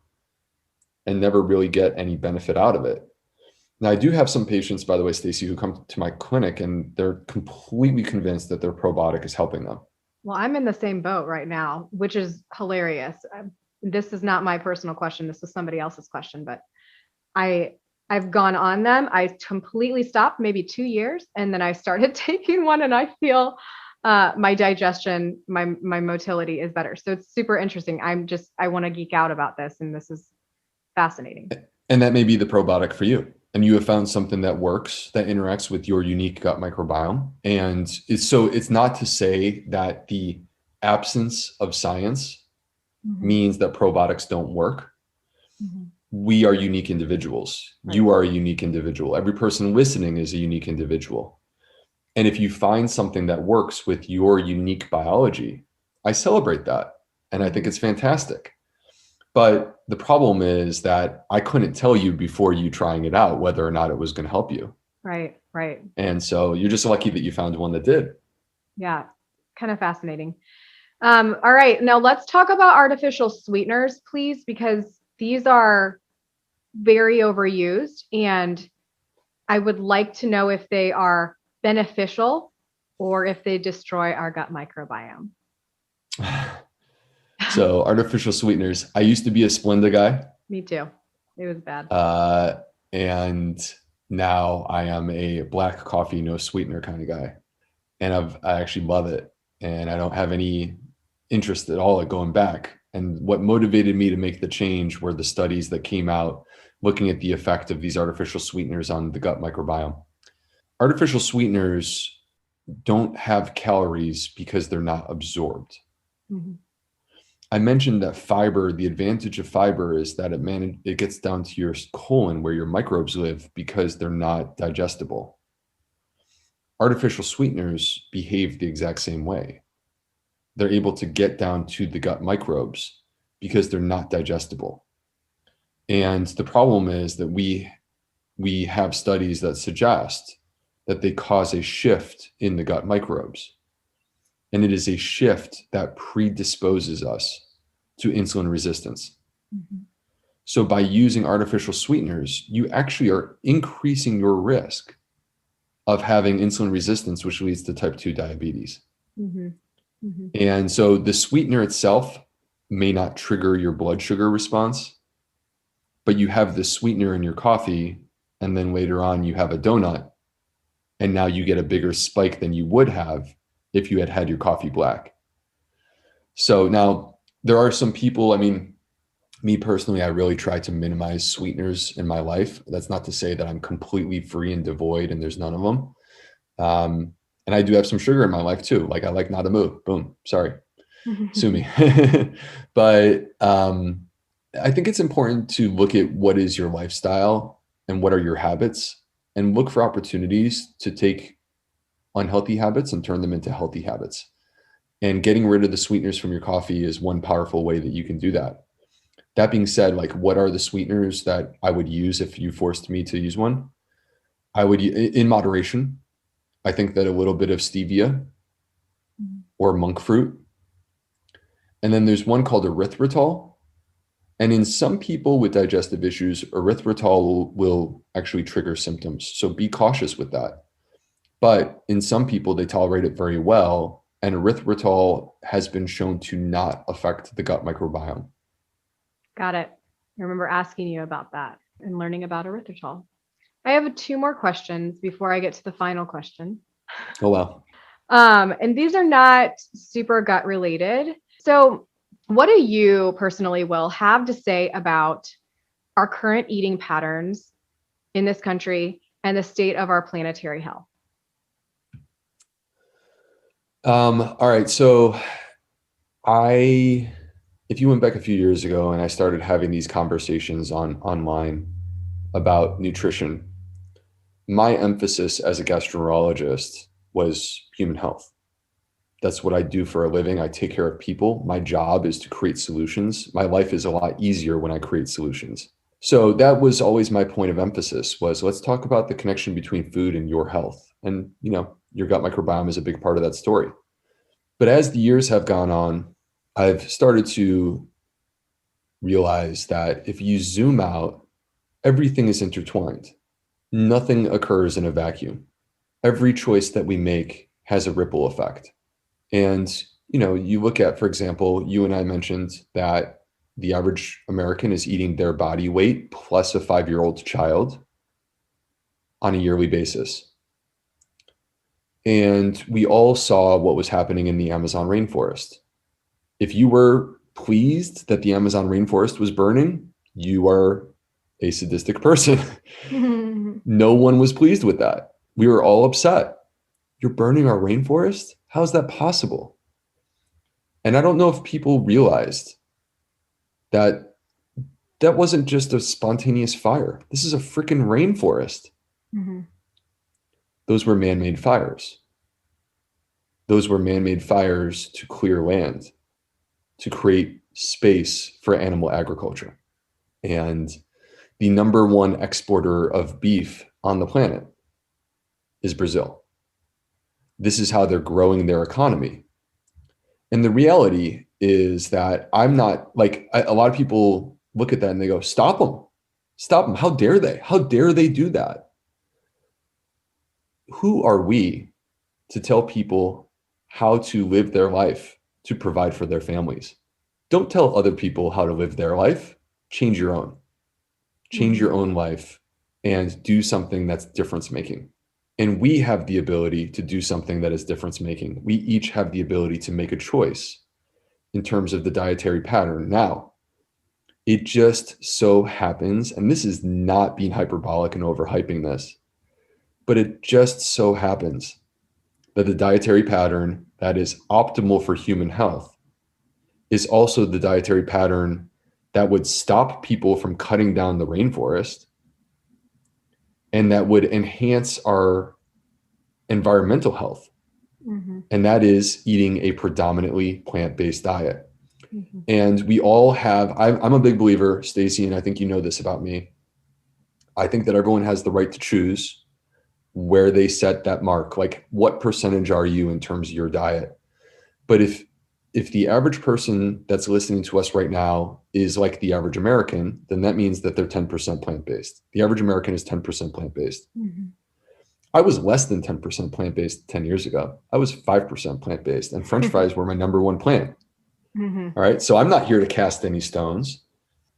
and never really get any benefit out of it. Now, I do have some patients, by the way, Stacey, who come to my clinic and they're completely convinced that their probiotic is helping them. Well, I'm in the same boat right now, which is hilarious. This is not my personal question. This is somebody else's question, but I've gone on them. I completely stopped maybe 2 years. And then I started taking one and I feel my digestion, my motility is better. So it's super interesting. I want to geek out about this. And this is fascinating. And that may be the probiotic for you. And you have found something that works, that interacts with your unique gut microbiome. And it's not to say that the absence of science means that probiotics don't work. We are unique individuals. Right. You are a unique individual. Every person listening is a unique individual. And if you find something that works with your unique biology, I celebrate that. And I think it's fantastic. But the problem is that I couldn't tell you before you trying it out whether or not it was going to help you. Right. Right. And so you're just lucky that you found one that did. Yeah. Kind of fascinating. All right. Now let's talk about artificial sweeteners, please, because these are very overused. And I would like to know if they are beneficial or if they destroy our gut microbiome. So artificial sweeteners. I used to be a Splenda guy. Me too. It was bad. And now I am a black coffee, no sweetener kind of guy. And I actually love it. And I don't have any interest at all at going back. And what motivated me to make the change were the studies that came out looking at the effect of these artificial sweeteners on the gut microbiome. Artificial sweeteners don't have calories because they're not absorbed. Mm-hmm. I mentioned that fiber, the advantage of fiber is that it gets down to your colon where your microbes live because they're not digestible. Artificial sweeteners behave the exact same way. They're able to get down to the gut microbes because they're not digestible. And the problem is that we have studies that suggest that they cause a shift in the gut microbes. And it is a shift that predisposes us to insulin resistance. Mm-hmm. So by using artificial sweeteners, you actually are increasing your risk of having insulin resistance, which leads to type 2 diabetes. Mm-hmm. Mm-hmm. And so the sweetener itself may not trigger your blood sugar response, but you have the sweetener in your coffee, and then later on you have a donut, and now you get a bigger spike than you would have if you had had your coffee black. So now there are some people, I mean, me personally, I really try to minimize sweeteners in my life. That's not to say that I'm completely free and devoid and there's none of them. And I do have some sugar in my life too. Like I like Nadamu. Boom. Sorry. Sue me. But I think it's important to look at what is your lifestyle and what are your habits and look for opportunities to take unhealthy habits and turn them into healthy habits. And getting rid of the sweeteners from your coffee is one powerful way that you can do that. That being said, like what are the sweeteners that I would use if you forced me to use one? I would, in moderation. I think that a little bit of stevia or monk fruit. And then there's one called erythritol. And in some people with digestive issues, erythritol will actually trigger symptoms. So be cautious with that. But in some people, they tolerate it very well. And erythritol has been shown to not affect the gut microbiome. Got it. I remember asking you about that and learning about erythritol. I have 2 more questions before I get to the final question. Oh, wow. And these are not super gut related. So what do you personally, Will, have to say about our current eating patterns in this country and the state of our planetary health? All right. So if you went back a few years ago and I started having these conversations online about nutrition, my emphasis as a gastroenterologist was human health. That's what I do for a living. I take care of people. My job is to create solutions. My life is a lot easier when I create solutions. So that was always my point of emphasis was let's talk about the connection between food and your health. And, your gut microbiome is a big part of that story. But as the years have gone on, I've started to realize that if you zoom out, everything is intertwined. Nothing occurs in a vacuum. Every choice that we make has a ripple effect. And, you look at, for example, you and I mentioned that the average American is eating their body weight plus a 5-year-old child on a yearly basis. And we all saw what was happening in the Amazon rainforest. If you were pleased that the Amazon rainforest was burning, you are a sadistic person. No one was pleased with that. We were all upset. You're burning our rainforest? How is that possible? And I don't know if people realized that that wasn't just a spontaneous fire. This is a freaking rainforest. Mm-hmm. Those were man-made fires. Those were man-made fires to clear land, to create space for animal agriculture. And the number one exporter of beef on the planet is Brazil. This is how they're growing their economy. And the reality is that I'm not like, a lot of people look at that and they go, stop them. Stop them. How dare they? How dare they do that? Who are we to tell people how to live their life to provide for their families? Don't tell other people how to live their life. Change your own. Change your own life and do something that's difference making. And we have the ability to do something that is difference making. We each have the ability to make a choice in terms of the dietary pattern. Now, it just so happens, and this is not being hyperbolic and overhyping this, but it just so happens that the dietary pattern that is optimal for human health is also the dietary pattern that would stop people from cutting down the rainforest and that would enhance our environmental health. And that is eating a predominantly plant-based diet. And we all have, I'm a big believer, Stacey, and I think you know this about me. I think that everyone has the right to choose where they set that mark. Like, what percentage are you in terms of your diet? But if the average person that's listening to us right now is like the average American, then that means that they're 10% plant-based. The average American is 10% plant-based. I was less than 10% plant-based 10 years ago. I was 5% plant-based, and French fries were my number one plant. All right. So I'm not here to cast any stones,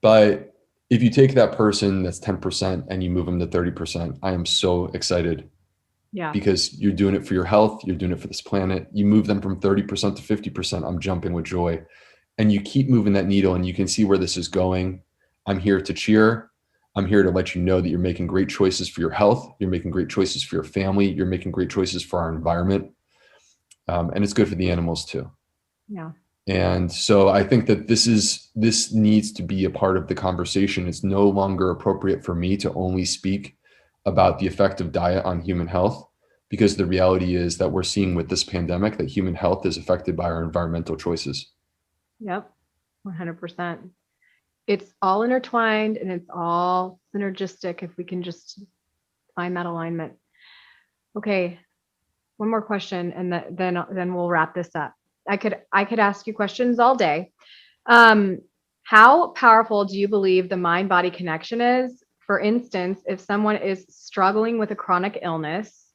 but if you take that person that's 10% and you move them to 30%, I am so excited. Yeah. Because you're doing it for your health. You're doing it for this planet. You move them from 30% to 50%. I'm jumping with joy. And you keep moving that needle and you can see where this is going. I'm here to cheer. I'm here to let you know that you're making great choices for your health. You're making great choices for your family. You're making great choices for our environment. And it's good for the animals too. Yeah. And so I think that this needs to be a part of the conversation. It's no longer appropriate for me to only speak about the effect of diet on human health, because the reality is that we're seeing with this pandemic that human health is affected by our environmental choices. Yep, 100%. It's all intertwined and it's all synergistic if we can just find that alignment. Okay, one more question and then we'll wrap this up. I could ask you questions all day. How powerful do you believe the mind-body connection is? For instance, if someone is struggling with a chronic illness,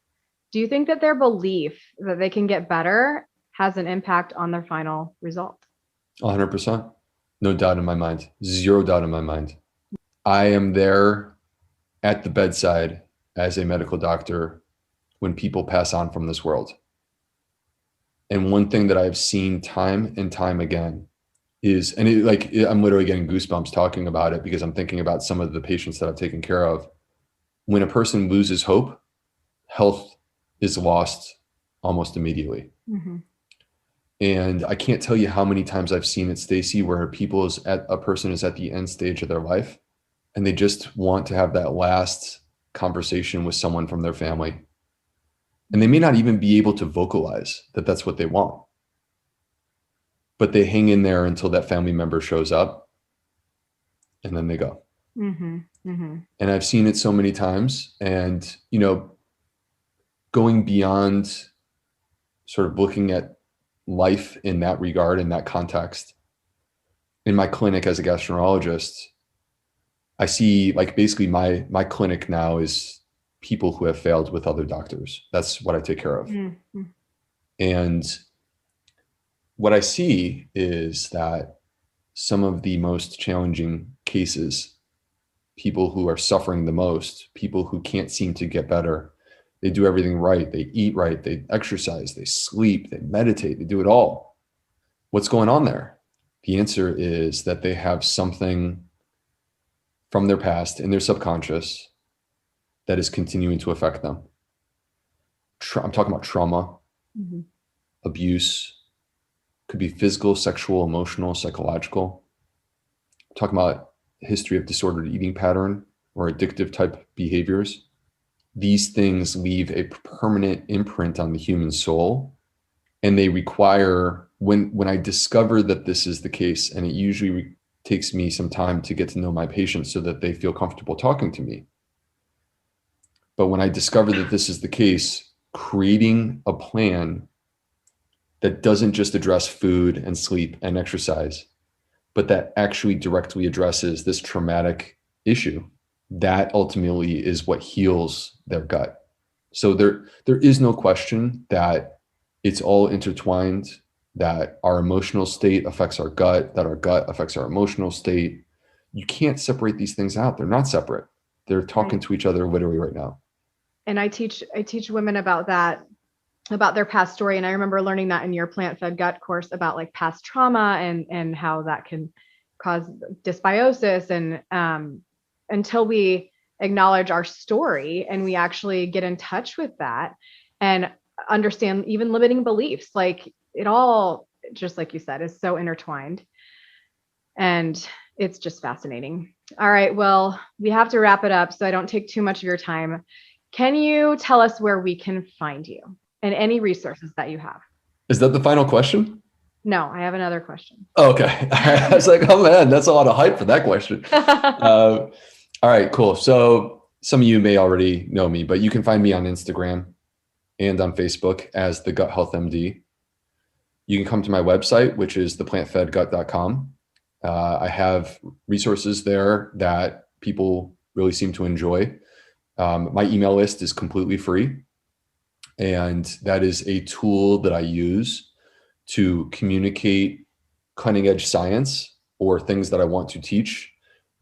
do you think that their belief that they can get better has an impact on their final result? 100%. No doubt in my mind. Zero doubt in my mind. I am there at the bedside as a medical doctor when people pass on from this world. And one thing that I've seen time and time again is, and I'm literally getting goosebumps talking about it because I'm thinking about some of the patients that I've taken care of. When a person loses hope, health is lost almost immediately. And I can't tell you how many times I've seen it, Stacey, where a person is at the end stage of their life and they just want to have that last conversation with someone from their family. And they may not even be able to vocalize that that's what they want, but they hang in there until that family member shows up and then they go. And I've seen it so many times. And, going beyond sort of looking at life in that regard, in that context, in my clinic as a gastroenterologist, I see basically my clinic now is people who have failed with other doctors. That's what I take care of. And what I see is that some of the most challenging cases, people who are suffering the most, people who can't seem to get better, they do everything right. They eat right. They exercise. They sleep. They meditate. They do it all. What's going on there? The answer is that they have something from their past in their subconscious that is continuing to affect them. I'm talking about trauma, abuse, could be physical, sexual, emotional, psychological. I'm talking about history of disordered eating pattern or addictive type behaviors. These things leave a permanent imprint on the human soul. And they require, when I discover that this is the case, and it usually takes me some time to get to know my patients so that they feel comfortable talking to me. But when I discovered that this is the case, creating a plan that doesn't just address food and sleep and exercise, but that actually directly addresses this traumatic issue, that ultimately is what heals their gut. So there is no question that it's all intertwined, that our emotional state affects our gut, that our gut affects our emotional state. You can't separate these things out. They're not separate. They're talking to each other literally right now. And I teach women about that, about their past story. And I remember learning that in your plant-fed gut course about like past trauma and how that can cause dysbiosis. And until we acknowledge our story and we actually get in touch with that and understand even limiting beliefs, like it all, just like you said, is so intertwined. And it's just fascinating. All right, well, we have to wrap it up so I don't take too much of your time. Can you tell us where we can find you and any resources that you have? Is that the final question? No, I have another question. Oh, okay. I was like, oh man, that's a lot of hype for that question. All right, cool. So some of you may already know me, but you can find me on Instagram and on Facebook as the Gut Health MD. You can come to my website, which is theplantfedgut.com. I have resources there that people really seem to enjoy. My email list is completely free. And that is a tool that I use to communicate cutting edge science or things that I want to teach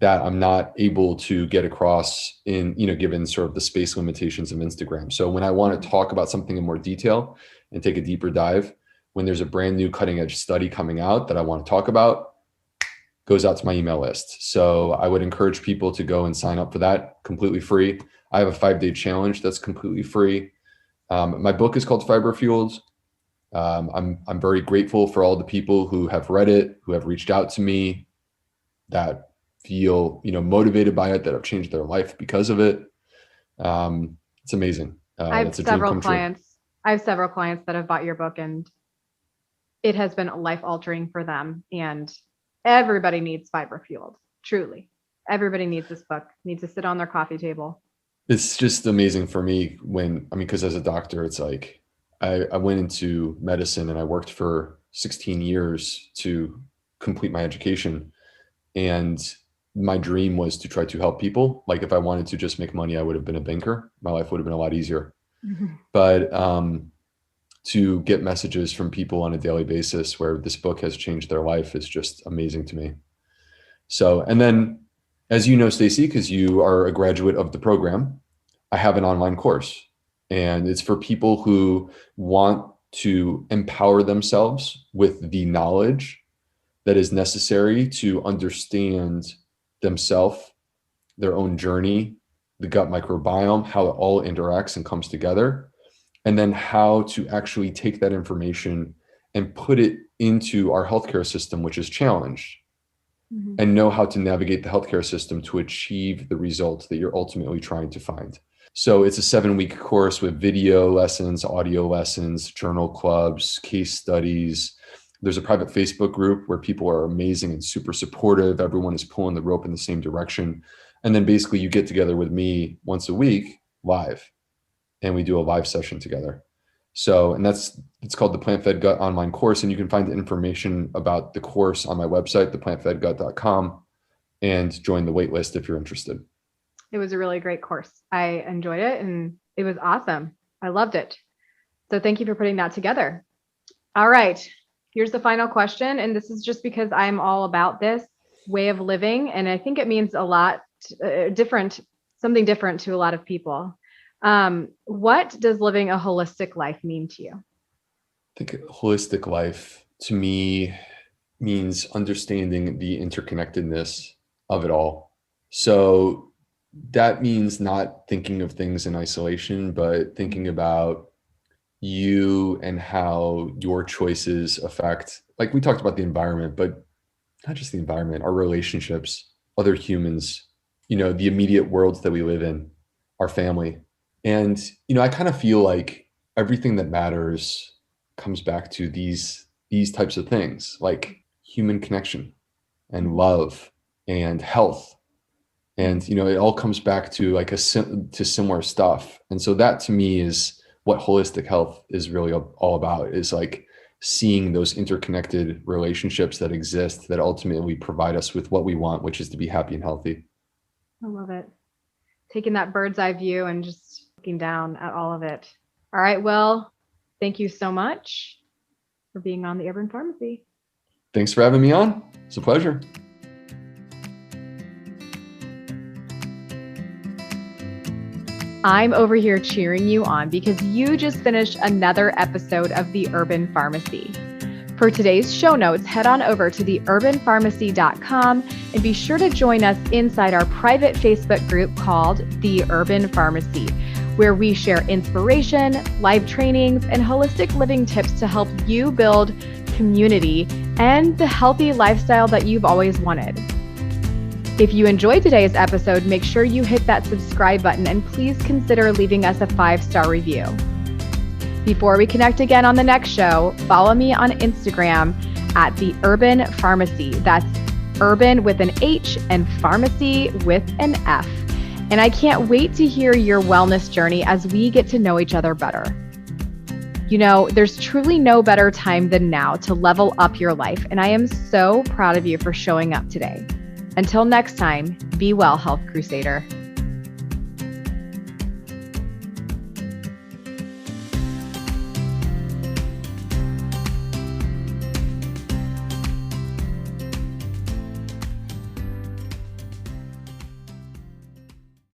that I'm not able to get across in, given sort of the space limitations of Instagram. So when I want to talk about something in more detail and take a deeper dive, when there's a brand new cutting edge study coming out that I want to talk about, goes out to my email list. So I would encourage people to go and sign up for that completely free. I have a 5-day challenge that's completely free. My book is called Fiber Fueled. I'm very grateful for all the people who have read it, who have reached out to me, that feel motivated by it, that have changed their life because of it. It's amazing. I have several clients. I have several clients that have bought your book, and it has been life altering for them. And everybody needs Fiber Fueled. Truly, everybody needs this book. Needs to sit on their coffee table. It's just amazing for me because as a doctor, it's like I went into medicine and I worked for 16 years to complete my education. And my dream was to try to help people. Like if I wanted to just make money, I would have been a banker. My life would have been a lot easier. Mm-hmm. But to get messages from people on a daily basis where this book has changed their life is just amazing to me. So, and then as you know, Stacey, because you are a graduate of the program, I have an online course, and it's for people who want to empower themselves with the knowledge that is necessary to understand themselves, their own journey, the gut microbiome, how it all interacts and comes together, and then how to actually take that information and put it into our healthcare system, which is challenged. Mm-hmm. And know how to navigate the healthcare system to achieve the results that you're ultimately trying to find. So it's a 7-week course with video lessons, audio lessons, journal clubs, case studies. There's a private Facebook group where people are amazing and super supportive. Everyone is pulling the rope in the same direction. And then basically you get together with me once a week live, and we do a live session together. So, and it's called the Plant Fed Gut online course. And you can find information about the course on my website, theplantfedgut.com, and join the wait list if you're interested. It was a really great course. I enjoyed it and it was awesome. I loved it. So thank you for putting that together. All right, here's the final question. And this is just because I'm all about this way of living. And I think it means a lot something different to a lot of people. What does living a holistic life mean to you? I think holistic life to me means understanding the interconnectedness of it all. So that means not thinking of things in isolation, but thinking about you and how your choices affect, like we talked about the environment, but not just the environment, our relationships, other humans, the immediate worlds that we live in, our family. And, I kind of feel like everything that matters comes back to these types of things, like human connection and love and health And, it all comes back to like to similar stuff. And so that to me is what holistic health is really all about, is like seeing those interconnected relationships that exist that ultimately provide us with what we want, which is to be happy and healthy. I love it. Taking that bird's eye view and just looking down at all of it. All right. Well, thank you so much for being on the Urban Pharmacy. Thanks for having me on. It's a pleasure. I'm over here cheering you on because you just finished another episode of The Urban Pharmacy. For today's show notes, head on over to theurbanpharmacy.com and be sure to join us inside our private Facebook group called The Urban Pharmacy, where we share inspiration, live trainings, and holistic living tips to help you build community and the healthy lifestyle that you've always wanted. If you enjoyed today's episode, make sure you hit that subscribe button and please consider leaving us a 5-star review. Before we connect again on the next show, follow me on Instagram at The Urban Pharmacy. That's urban with an H and pharmacy with an F. And I can't wait to hear your wellness journey as we get to know each other better. There's truly no better time than now to level up your life, and I am so proud of you for showing up today. Until next time, be well, Health Crusader.